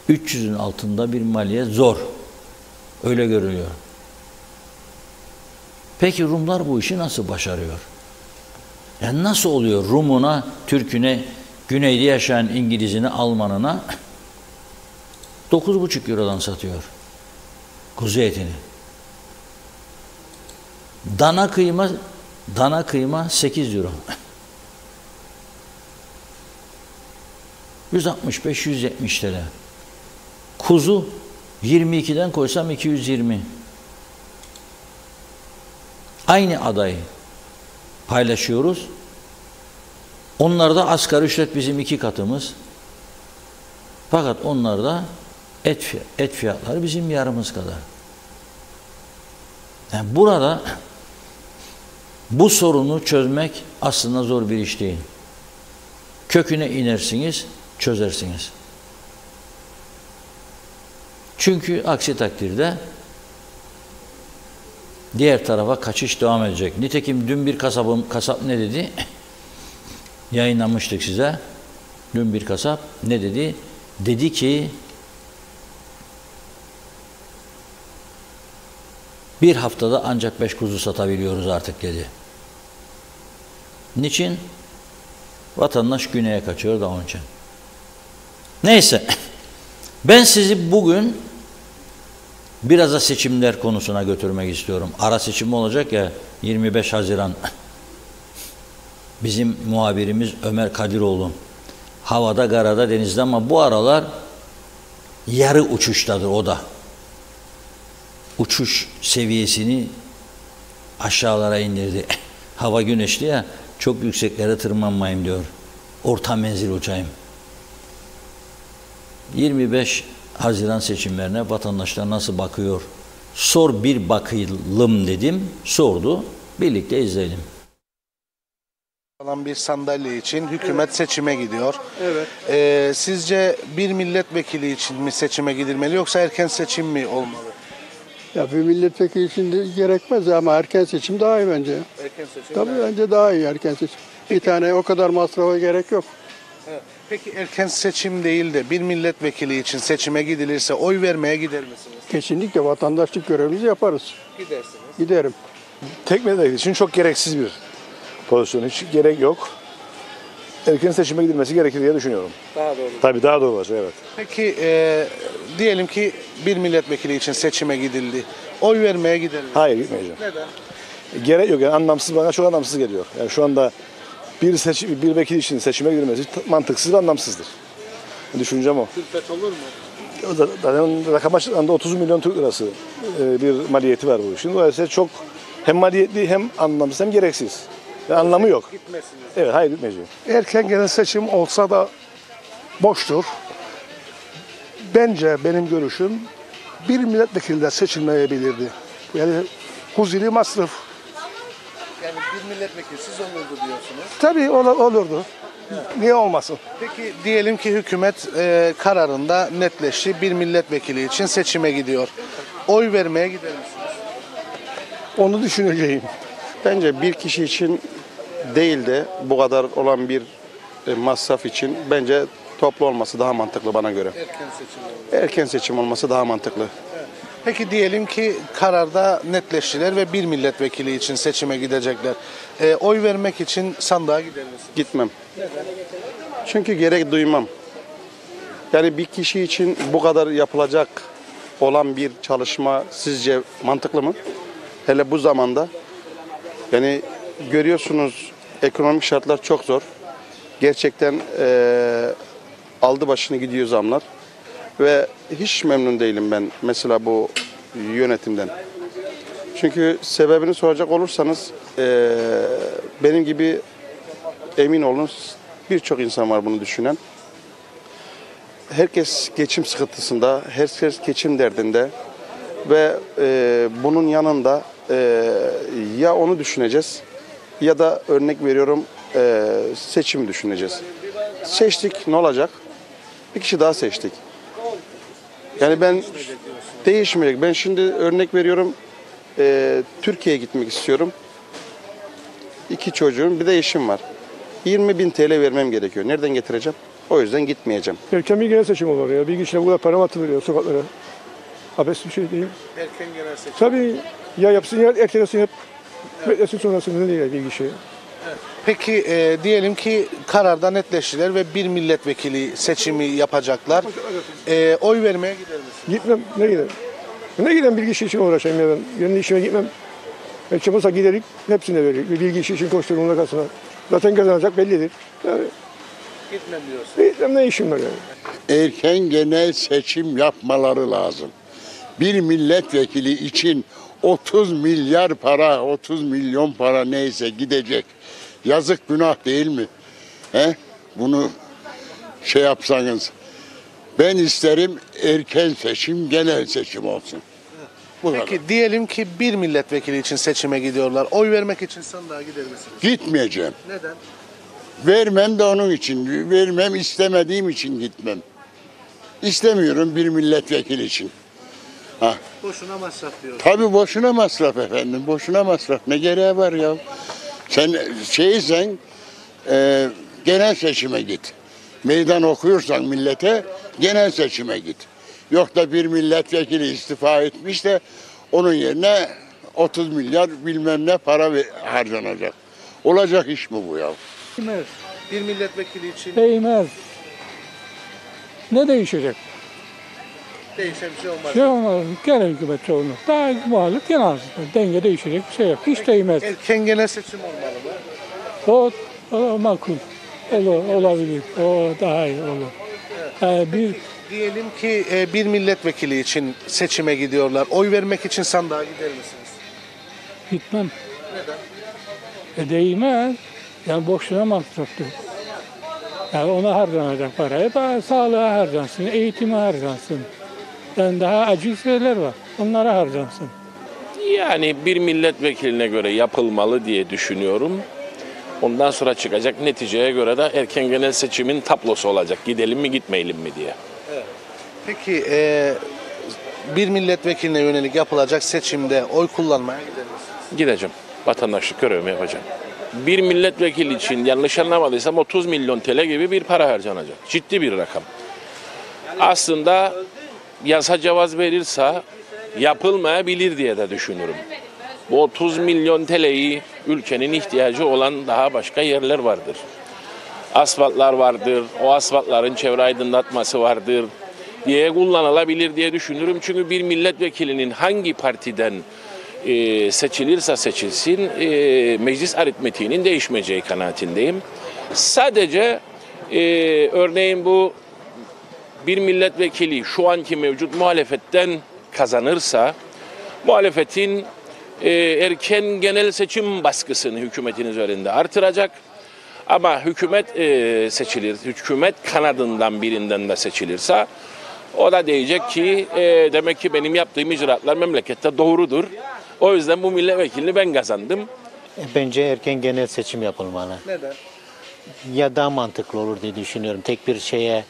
300'ün altında bir maliyet zor. Öyle görülüyor. Peki Rumlar bu işi nasıl başarıyor? Yani nasıl oluyor Rum'una, Türk'üne, güneyde yaşayan İngiliz'ine, Alman'ına 9,5 Euro'dan satıyor kuzu etini. Dana kıyma 8 Euro. 165-170 TL. Kuzu 22'den koysam 220. Aynı adayı paylaşıyoruz. Onlarda asgari ücret bizim 2 katımız. Fakat onlarda et fiyatları bizim yarımız kadar. Yani burada bu sorunu çözmek aslında zor bir iş değil. Köküne inersiniz, çözersiniz. Çünkü aksi takdirde diğer tarafa kaçış devam edecek. Nitekim dün bir kasap ne dedi? Yayınlamıştık size. Dün bir kasap ne dedi? Dedi ki bir haftada ancak 5 kuzu satabiliyoruz artık dedi. Niçin? Vatandaş güneye kaçıyor da onun için. Neyse. Ben sizi bugün biraz da seçimler konusuna götürmek istiyorum. Ara seçim olacak ya 25 Haziran. Bizim muhabirimiz Ömer Kadiroğlu. Havada, karada, denizde ama bu aralar yarı uçuştadır o da. Uçuş seviyesini aşağılara indirdi. Hava güneşli ya, çok yükseklere tırmanmayayım diyor. Orta menzil uçayım. 25 Haziran seçimlerine vatandaşlar nasıl bakıyor? Sor bir bakayım dedim. Sordu. Birlikte izleyelim. Bir sandalye için hükümet seçime gidiyor. Evet. Sizce bir milletvekili için mi seçime gidilmeli yoksa erken seçim mi olmalı? Ya bir milletvekili için de gerekmez ama erken seçim daha iyi bence. Erken seçim. Tabii bence daha iyi erken seçim. Bir tane o kadar masrafa gerek yok. Evet. Peki erken seçim değil de bir milletvekili için seçime gidilirse oy vermeye gider misiniz? Kesinlikle vatandaşlık görevimizi yaparız. Gidersiniz. Giderim. Tek milletvekili için çok gereksiz bir pozisyon. Hiç gerek yok. Erken seçime gidilmesi gerekir diye düşünüyorum. Daha doğru. Tabii daha doğru olacak, evet. Peki diyelim ki bir milletvekili için seçime gidildi. Oy vermeye gider misiniz? Hayır, gitmeyeceğim. Neden? Gerek yok, yani anlamsız, bana çok anlamsız geliyor. Yani şu anda bir vekil için seçime gidilmesi mantıksız ve anlamsızdır. Düşüncem o. Külfet olur mu? Zaten rakam açıklandı, 30 milyon Türk lirası bir maliyeti var bu işin. Dolayısıyla çok hem maliyetli hem anlamsız hem gereksiz. Yani anlamı yok. Evet, hayır gitmeyecek. Erken genel seçim olsa da boştur. Bence benim görüşüm bir milletvekili de seçilmeyebilirdi. Yani huzuri masraf. Yani bir milletvekilsiz olurdu diyorsunuz. Tabii olurdu. Niye olmasın? Peki diyelim ki hükümet kararında netleşti. Bir milletvekili için seçime gidiyor. Oy vermeye gider misiniz? Onu düşüneceğim. Bence bir kişi için değil de bu kadar olan bir masraf için bence toplu olması daha mantıklı bana göre. Erken seçim. Erken seçim olması daha mantıklı. Peki diyelim ki kararda netleştiler ve bir milletvekili için seçime gidecekler. Oy vermek için sandığa gider misiniz? Gitmem. Çünkü gerek duymam. Yani bir kişi için bu kadar yapılacak olan bir çalışma sizce mantıklı mı? Hele bu zamanda. Yani görüyorsunuz ekonomik şartlar çok zor. Gerçekten aldı başını gidiyor zamlar. Ve hiç memnun değilim ben mesela bu yönetimden. Çünkü sebebini soracak olursanız benim gibi emin olun birçok insan var bunu düşünen. Herkes geçim sıkıntısında, herkes geçim derdinde ve bunun yanında ya onu düşüneceğiz ya da örnek veriyorum seçim düşüneceğiz. Seçtik, ne olacak? Bir kişi daha seçtik. Yani ben değişmeyecek. Ben şimdi örnek veriyorum Türkiye'ye gitmek istiyorum. 2 çocuğum bir de eşim var. 20.000 TL vermem gerekiyor. Nereden getireceğim? O yüzden gitmeyeceğim. Erken bir genel seçim olur ya. Bir kişiyle bu kadar para mı atılıyor sokaklara? Abes bir şey değil. Erken genel seçim. Tabii ya yapsın ya ertelesin hep. Beklesin sonrasında değil bir kişi. Peki diyelim ki kararda netleştiler ve bir milletvekili seçimi yapacaklar. Oy vermeye gider misiniz? Gitmem. Ne giderim? Ne gidem bilgi işi için uğraşayım ya ben. Kendi işime gitmem. Çabasa giderik hepsine verir. Bir bilgi işi için koşturduğumda kasına. Zaten kazanacak bellidir. Yani, Gitmem diyorsun. gitmem ne işim var yani. Erken genel seçim yapmaları lazım. Bir milletvekili için 30 milyar para, 30 milyon para neyse gidecek. Yazık günah değil mi? Bunu şey yapsanız. Ben isterim erken seçim, genel seçim olsun. Bu kadar. Peki diyelim ki bir milletvekili için seçime gidiyorlar. Oy vermek için sandığa gider misiniz? Gitmeyeceğim. Neden? Vermem de onun için. Vermem istemediğim için gitmem. İstemiyorum bir milletvekili için. Boşuna masraf diyor. Tabii boşuna masraf efendim. Boşuna masraf. Ne gereği var ya? Sen genel seçime git. Meydan okuyorsan millete genel seçime git. Yok da bir milletvekili istifa etmiş de onun yerine 30 milyar bilmem ne para harcanacak. Olacak iş mi bu ya? Değmez. Bir milletvekili için Değmez. Ne değişecek? değişen bir şey olmaz. Şey olmaz. Genel hükümet çoğunluğu. Daha muhalif genel. Denge değişecek bir şey yok. Hiç değmez. Erken genel seçim olmalı mı? O makul. Olabilir. O daha iyi olur. Diyelim ki bir milletvekili için seçime gidiyorlar. Oy vermek için sandığa gider misiniz? Gitmem. Neden? Değmez. Yani boşuna masraftır. Yani ona harcanacak parayı da sağlığa harcansın, eğitime harcansın. Yani daha acil şeyler var. Onlara harcansın. Yani bir milletvekiline göre yapılmalı diye düşünüyorum. Ondan sonra çıkacak neticeye göre de erken genel seçimin tablosu olacak. Gidelim mi gitmeyelim mi diye. Peki bir milletvekiline yönelik yapılacak seçimde oy kullanmaya gider misiniz? Gideceğim. Vatandaşlık görevimi yapacağım. Bir milletvekili için yanlış anlamadıysam 30 milyon TL gibi bir para harcanacak. Ciddi bir rakam. Aslında yasa cevaz verirse yapılmayabilir diye de düşünürüm. Bu 30 milyon TL'yi ülkenin ihtiyacı olan daha başka yerler vardır. Asfaltlar vardır, o asfaltların çevre aydınlatması vardır diye kullanılabilir diye düşünürüm. Çünkü bir milletvekilinin hangi partiden seçilirse seçilsin meclis aritmetiğinin değişmeyeceği kanaatindeyim. Sadece örneğin bu bir milletvekili şu anki mevcut muhalefetten kazanırsa muhalefetin erken genel seçim baskısını hükümetin üzerinde artıracak. Ama hükümet seçilir, hükümet kanadından birinden de seçilirse o da diyecek ki demek ki benim yaptığım icraatlar memlekette doğrudur. O yüzden bu milletvekilini ben kazandım. Bence erken genel seçim yapılmalı. Neden? Ya daha mantıklı olur diye düşünüyorum. Tek bir şeye,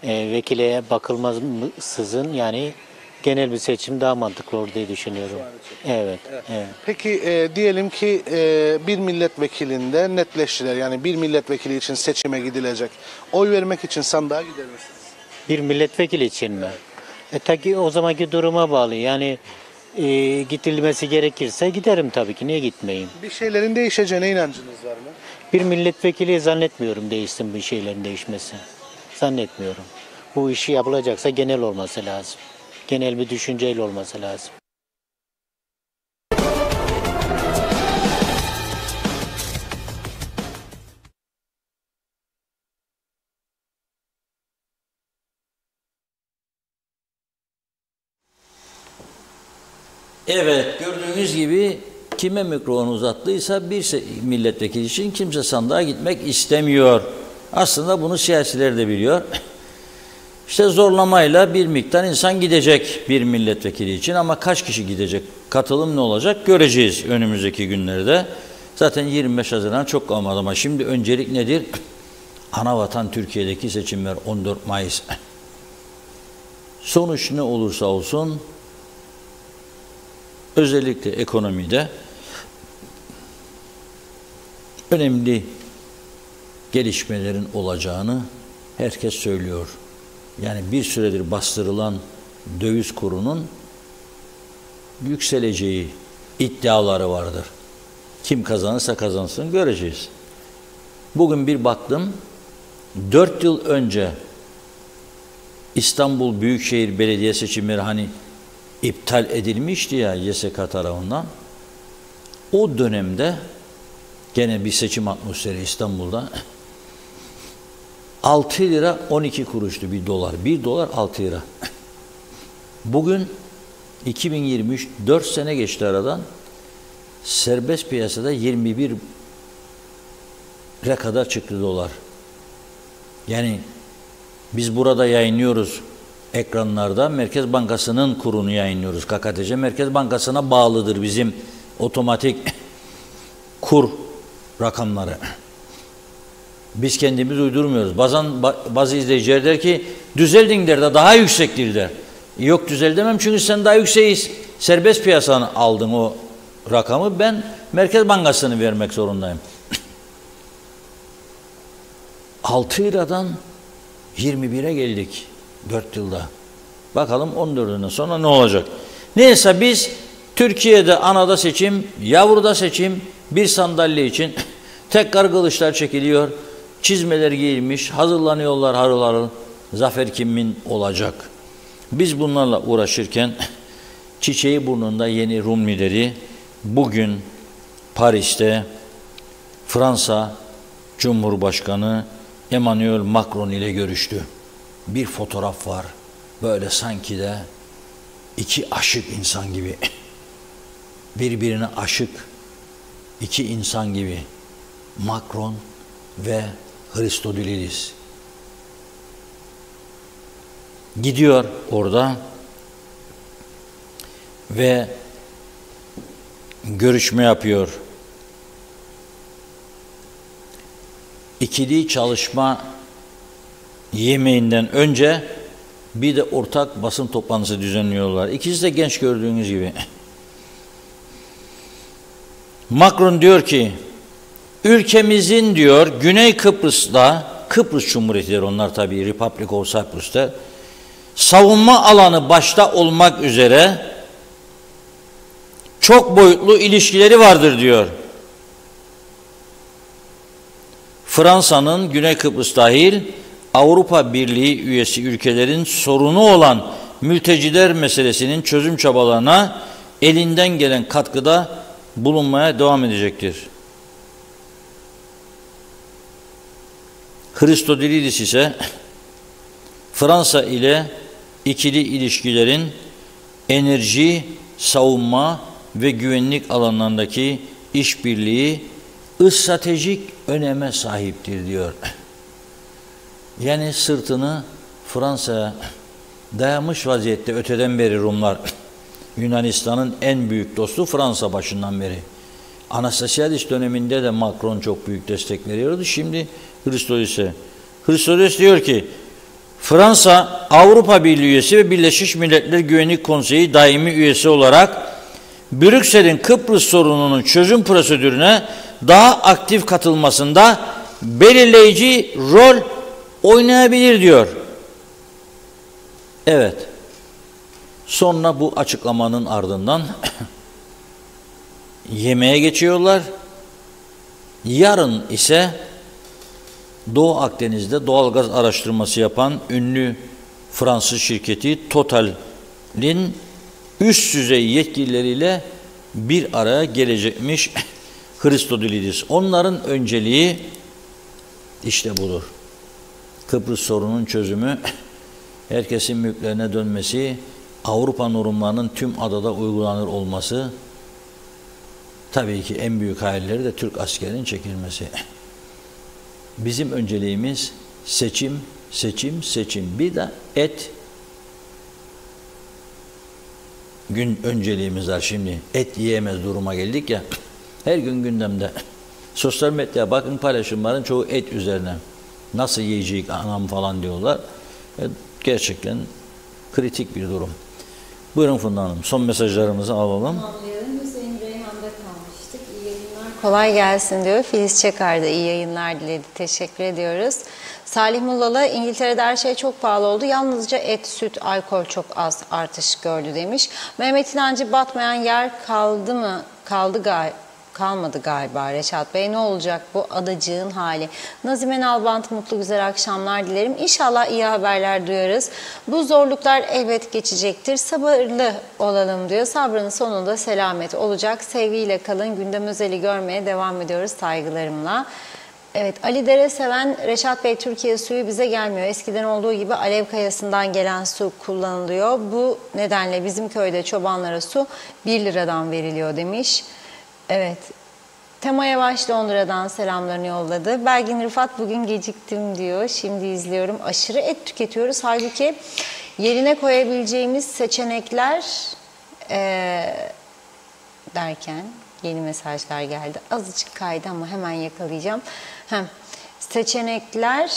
vekileye bakılmazsızın yani genel bir seçim daha mantıklı olur diye düşünüyorum. Evet. Peki diyelim ki bir milletvekilinde netleştiler. Yani bir milletvekili için seçime gidilecek. Oy vermek için sandığa gider misiniz? Bir milletvekili için mi? Tabii o zamanki duruma bağlı. Yani gidilmesi gerekirse giderim tabii ki. Niye gitmeyeyim? Bir şeylerin değişeceğine inancınız var mı? Bir milletvekili zannetmiyorum değişsin bir şeylerin değişmesi. Zannetmiyorum. Bu işi yapılacaksa genel olması lazım. Genel bir düşünceyle olması lazım. Evet, gördüğünüz gibi kime mikrofon uzattıysa bir milletvekili için kimse sandığa gitmek istemiyor. Aslında bunu siyasiler de biliyor. İşte zorlamayla bir miktar insan gidecek bir milletvekili için ama kaç kişi gidecek, katılım ne olacak göreceğiz önümüzdeki günlerde. Zaten 25 Haziran çok kalmadı ama şimdi öncelik nedir? Anavatan Türkiye'deki seçimler 14 Mayıs. Sonuç ne olursa olsun özellikle ekonomide önemli gelişmelerin olacağını herkes söylüyor. Yani bir süredir bastırılan döviz kurunun yükseleceği iddiaları vardır. Kim kazanırsa kazansın göreceğiz. Bugün bir baktım, 4 yıl önce İstanbul Büyükşehir Belediye seçimleri hani iptal edilmişti ya YSK tarafından. O dönemde gene bir seçim atmosferi İstanbul'da 6 lira 12 kuruştu bir dolar. 1 dolar 6 lira. Bugün 2023 4 sene geçti aradan. Serbest piyasada 21'e kadar çıktı dolar. Yani biz burada yayınlıyoruz ekranlarda. Merkez Bankası'nın kurunu yayınlıyoruz. KKTC Merkez Bankası'na bağlıdır bizim otomatik kur rakamları. Biz kendimiz uydurmuyoruz. Bazen bazı izleyiciler der ki düzeldin der de daha yüksektir der. Yok düzel demem çünkü sen daha yükseğiz. Serbest piyasanın aldın o rakamı. Ben Merkez Bankası'nı vermek zorundayım. 6 liradan 21'e geldik 4 yılda. Bakalım 14'ünden sonra ne olacak? Neyse biz Türkiye'de anada seçim, yavruda seçim, bir sandalye için tekrar kılıçlar çekiliyor. Çizmeler giyilmiş, hazırlanıyorlar harıl harıl. Zafer kimin olacak? Biz bunlarla uğraşırken çiçeği burnunda yeni Rum lideri bugün Paris'te Fransa Cumhurbaşkanı Emmanuel Macron ile görüştü. Bir fotoğraf var. Böyle sanki de iki aşık insan gibi. Birbirine aşık iki insan gibi. Macron ve Christodoulidis. Gidiyor orada ve görüşme yapıyor. İkili çalışma yemeğinden önce bir de ortak basın toplantısı düzenliyorlar. İkisi de genç gördüğünüz gibi. Macron diyor ki ülkemizin diyor Güney Kıbrıs'ta, Kıbrıs Cumhuriyeti'dir onlar tabii, Republic of Cyprus'ta, savunma alanı başta olmak üzere çok boyutlu ilişkileri vardır diyor. Fransa'nın Güney Kıbrıs dahil Avrupa Birliği üyesi ülkelerin sorunu olan mülteciler meselesinin çözüm çabalarına elinden gelen katkıda bulunmaya devam edecektir. Christodoulidis ise Fransa ile ikili ilişkilerin enerji, savunma ve güvenlik alanlarındaki işbirliği stratejik öneme sahiptir diyor. Yani sırtını Fransa'ya dayamış vaziyette öteden beri Rumlar. Yunanistan'ın en büyük dostu Fransa başından beri. Anastasiadis döneminde de Macron çok büyük destek veriyordu. Şimdi Christodes'e. Christodes diyor ki Fransa Avrupa Birliği üyesi ve Birleşmiş Milletler Güvenlik Konseyi daimi üyesi olarak Brüksel'in Kıbrıs sorununun çözüm prosedürüne daha aktif katılmasında belirleyici rol oynayabilir diyor. Evet. Sonra bu açıklamanın ardından yemeğe geçiyorlar. Yarın ise Doğu Akdeniz'de doğalgaz araştırması yapan ünlü Fransız şirketi Total'in üst düzey yetkilileriyle bir araya gelecekmiş Christodoulidis. Onların önceliği işte budur. Kıbrıs sorunun çözümü, herkesin mülklerine dönmesi, Avrupa normlarının tüm adada uygulanır olması, tabii ki en büyük hayalleri de Türk askerinin çekilmesi. Bizim önceliğimiz seçim, seçim, seçim. Bir de et gün önceliğimiz var şimdi. Et yiyemez duruma geldik ya. Her gün gündemde. Sosyal medyaya bakın paylaşımların çoğu et üzerine. Nasıl yiyecek anam falan diyorlar. Gerçekten kritik bir durum. Buyurun Funda Hanım. Son mesajlarımızı alalım. Hüseyin Reyhan'da kalmıştık. İyi yayınlar. Kolay gelsin diyor. Filiz Çakar da iyi yayınlar diledi. Teşekkür ediyoruz. Salih Mullalı, İngiltere'de her şey çok pahalı oldu. Yalnızca et, süt, alkol çok az artış gördü demiş. Mehmet İnancı, batmayan yer kaldı mı? Kalmadı galiba Reşat Bey. Ne olacak bu adacığın hali? Nazime Nalbant, mutlu güzel akşamlar dilerim. İnşallah iyi haberler duyarız. Bu zorluklar elbet geçecektir. Sabırlı olalım diyor. Sabrın sonunda selamet olacak. Sevgiyle kalın. Gündem özeli görmeye devam ediyoruz saygılarımla. Evet, Ali Dere seven Reşat Bey, Türkiye suyu bize gelmiyor. Eskiden olduğu gibi Alev Kayası'ndan gelen su kullanılıyor. Bu nedenle bizim köyde çobanlara su 1 liradan veriliyor demiş. Evet. Tema Yavaş Londra'dan selamlarını yolladı. Belgin Rıfat, bugün geciktim diyor. Şimdi izliyorum. Aşırı et tüketiyoruz. Halbuki yerine koyabileceğimiz seçenekler derken yeni mesajlar geldi. Azıcık kaydı ama hemen yakalayacağım. Seçenekler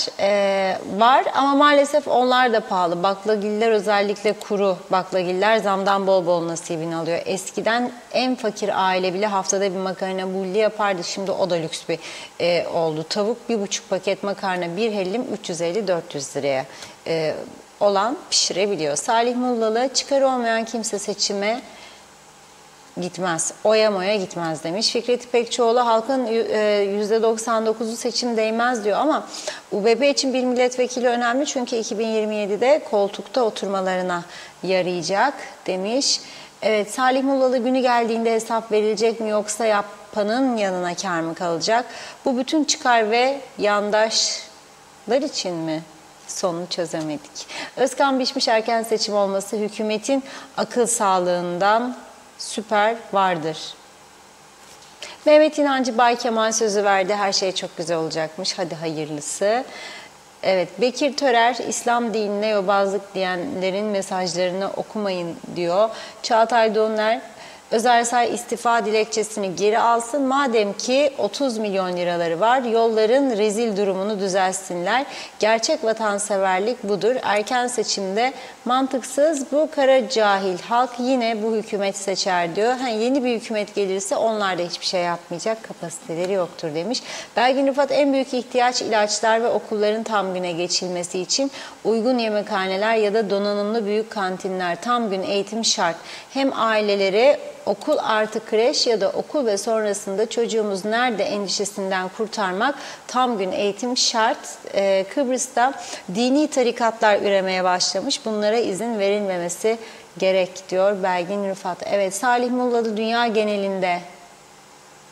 var ama maalesef onlar da pahalı. Baklagiller, özellikle kuru baklagiller zamdan bol bol nasibini alıyor. Eskiden en fakir aile bile haftada bir makarna bulli yapardı. Şimdi o da lüks bir oldu. Tavuk 1,5 paket makarna, bir hellim 350-400 liraya olan pişirebiliyor. Salih Mullalı, çıkarı olmayan kimse seçime gitmez. Oya moya gitmez demiş. Fikret İpekçioğlu, halkın %99'u seçim değmez diyor ama UBP için bir milletvekili önemli çünkü 2027'de koltukta oturmalarına yarayacak demiş. Evet, Salih Mullalı, günü geldiğinde hesap verilecek mi yoksa yapanın yanına kar mı kalacak? Bu bütün çıkar ve yandaşlar için mi? Sonunu çözemedik. Özkan Biçmiş, erken seçim olması hükümetin akıl sağlığından süper vardır. Mehmet İnancı, Bay Kemal sözü verdi. Her şey çok güzel olacakmış. Hadi hayırlısı. Evet, Bekir Törer, İslam dinine yobazlık diyenlerin mesajlarını okumayın diyor. Çağatay Donner, Özersay istifa dilekçesini geri alsın. Madem ki 30 milyon liraları var, yolların rezil durumunu düzelsinler. Gerçek vatanseverlik budur. Erken seçimde mantıksız, bu kara cahil halk yine bu hükümet seçer diyor. Yeni bir hükümet gelirse onlar da hiçbir şey yapmayacak, kapasiteleri yoktur demiş. Belgin Rıfat, en büyük ihtiyaç ilaçlar ve okulların tam güne geçilmesi için uygun yemekhaneler ya da donanımlı büyük kantinler, tam gün eğitim şart. Hem ailelere okul artı kreş ya da okul ve sonrasında çocuğumuz nerede endişesinden kurtarmak, tam gün eğitim şart. Kıbrıs'ta dini tarikatlar üremeye başlamış. Bunlara izin verilmemesi gerek diyor Belgin Rıfat. Evet, Salih Mullalı, dünya genelinde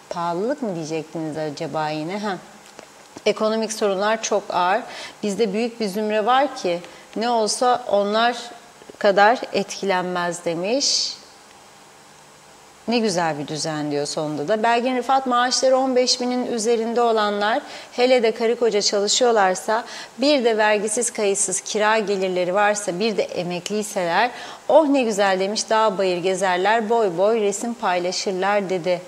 pahalılık mı diyecektiniz acaba yine? Ekonomik sorunlar çok ağır. Bizde büyük bir zümre var ki Ne olsa onlar kadar etkilenmez demiş. Ne güzel bir düzen diyor sonunda da. Belgin Rıfat, maaşları 15.000'in üzerinde olanlar, hele de karı koca çalışıyorlarsa, bir de vergisiz kayıtsız kira gelirleri varsa, bir de emekliyseler, oh ne güzel demiş, dağ bayır gezerler, boy boy resim paylaşırlar dedi.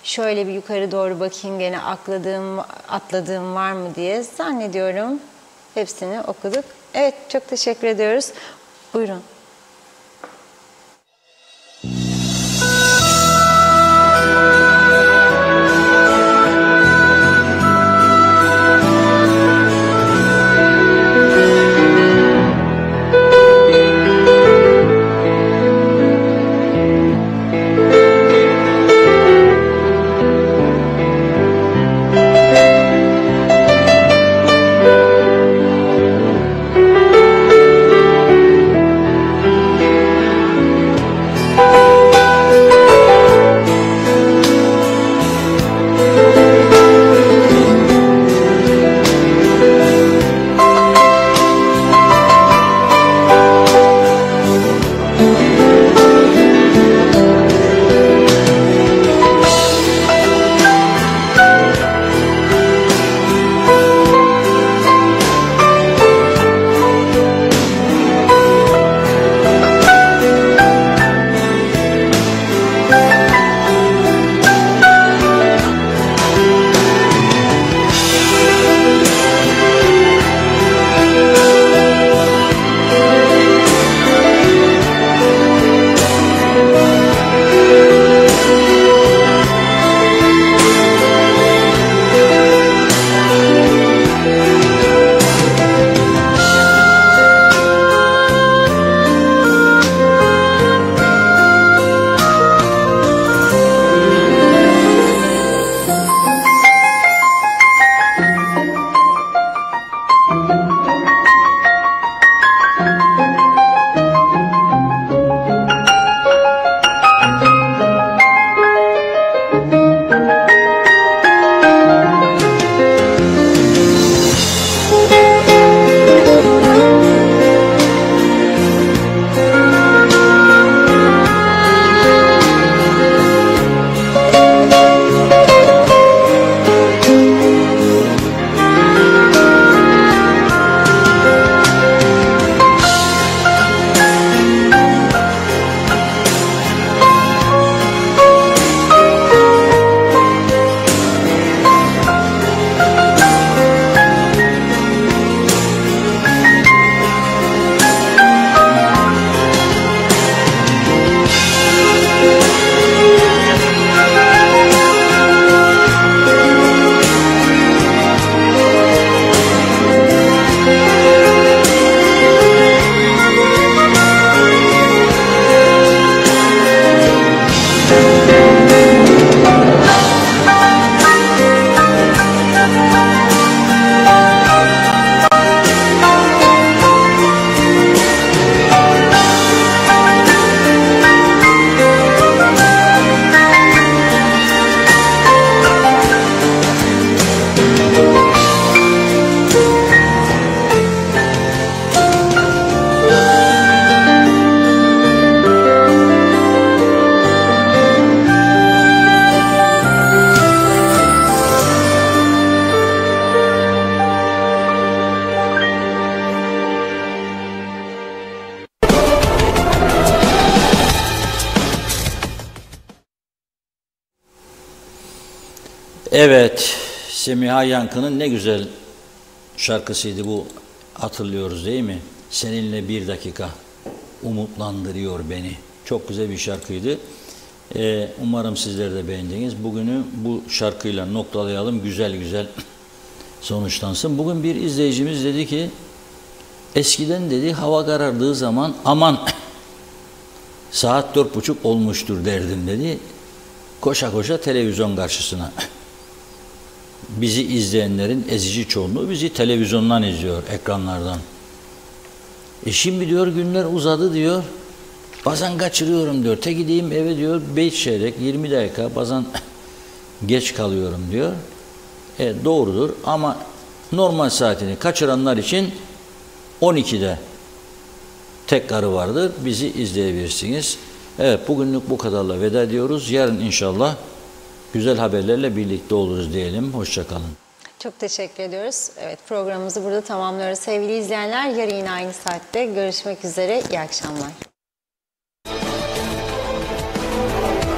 Şöyle bir yukarı doğru bakayım, gene atladığım var mı diye zannediyorum. Hepsini okuduk. Evet, çok teşekkür ediyoruz. Buyurun. Evet, Semiha Yankı'nın ne güzel şarkısıydı bu, hatırlıyoruz değil mi? Seninle bir dakika umutlandırıyor beni. Çok güzel bir şarkıydı. Umarım sizler de beğendiniz. Bugünü bu şarkıyla noktalayalım, güzel güzel sonuçlansın. Bugün bir izleyicimiz dedi ki, eskiden dedi hava karardığı zaman aman saat 4:30 olmuştur derdim dedi. Koşa koşa televizyon karşısına. Bizi izleyenlerin ezici çoğunluğu bizi televizyondan izliyor, ekranlardan. Şimdi diyor günler uzadı diyor. Bazen kaçırıyorum diyor. Te gideyim eve diyor 5 çeyrek 20 dakika bazen geç kalıyorum diyor. Doğrudur ama normal saatini kaçıranlar için 12'de tekrarı vardır. Bizi izleyebilirsiniz. Evet, bugünlük bu kadarla veda ediyoruz. Yarın inşallah güzel haberlerle birlikte oluruz diyelim. Hoşça kalın. Çok teşekkür ediyoruz. Evet, programımızı burada tamamlıyoruz sevgili izleyenler. Yarın yine aynı saatte görüşmek üzere. İyi akşamlar.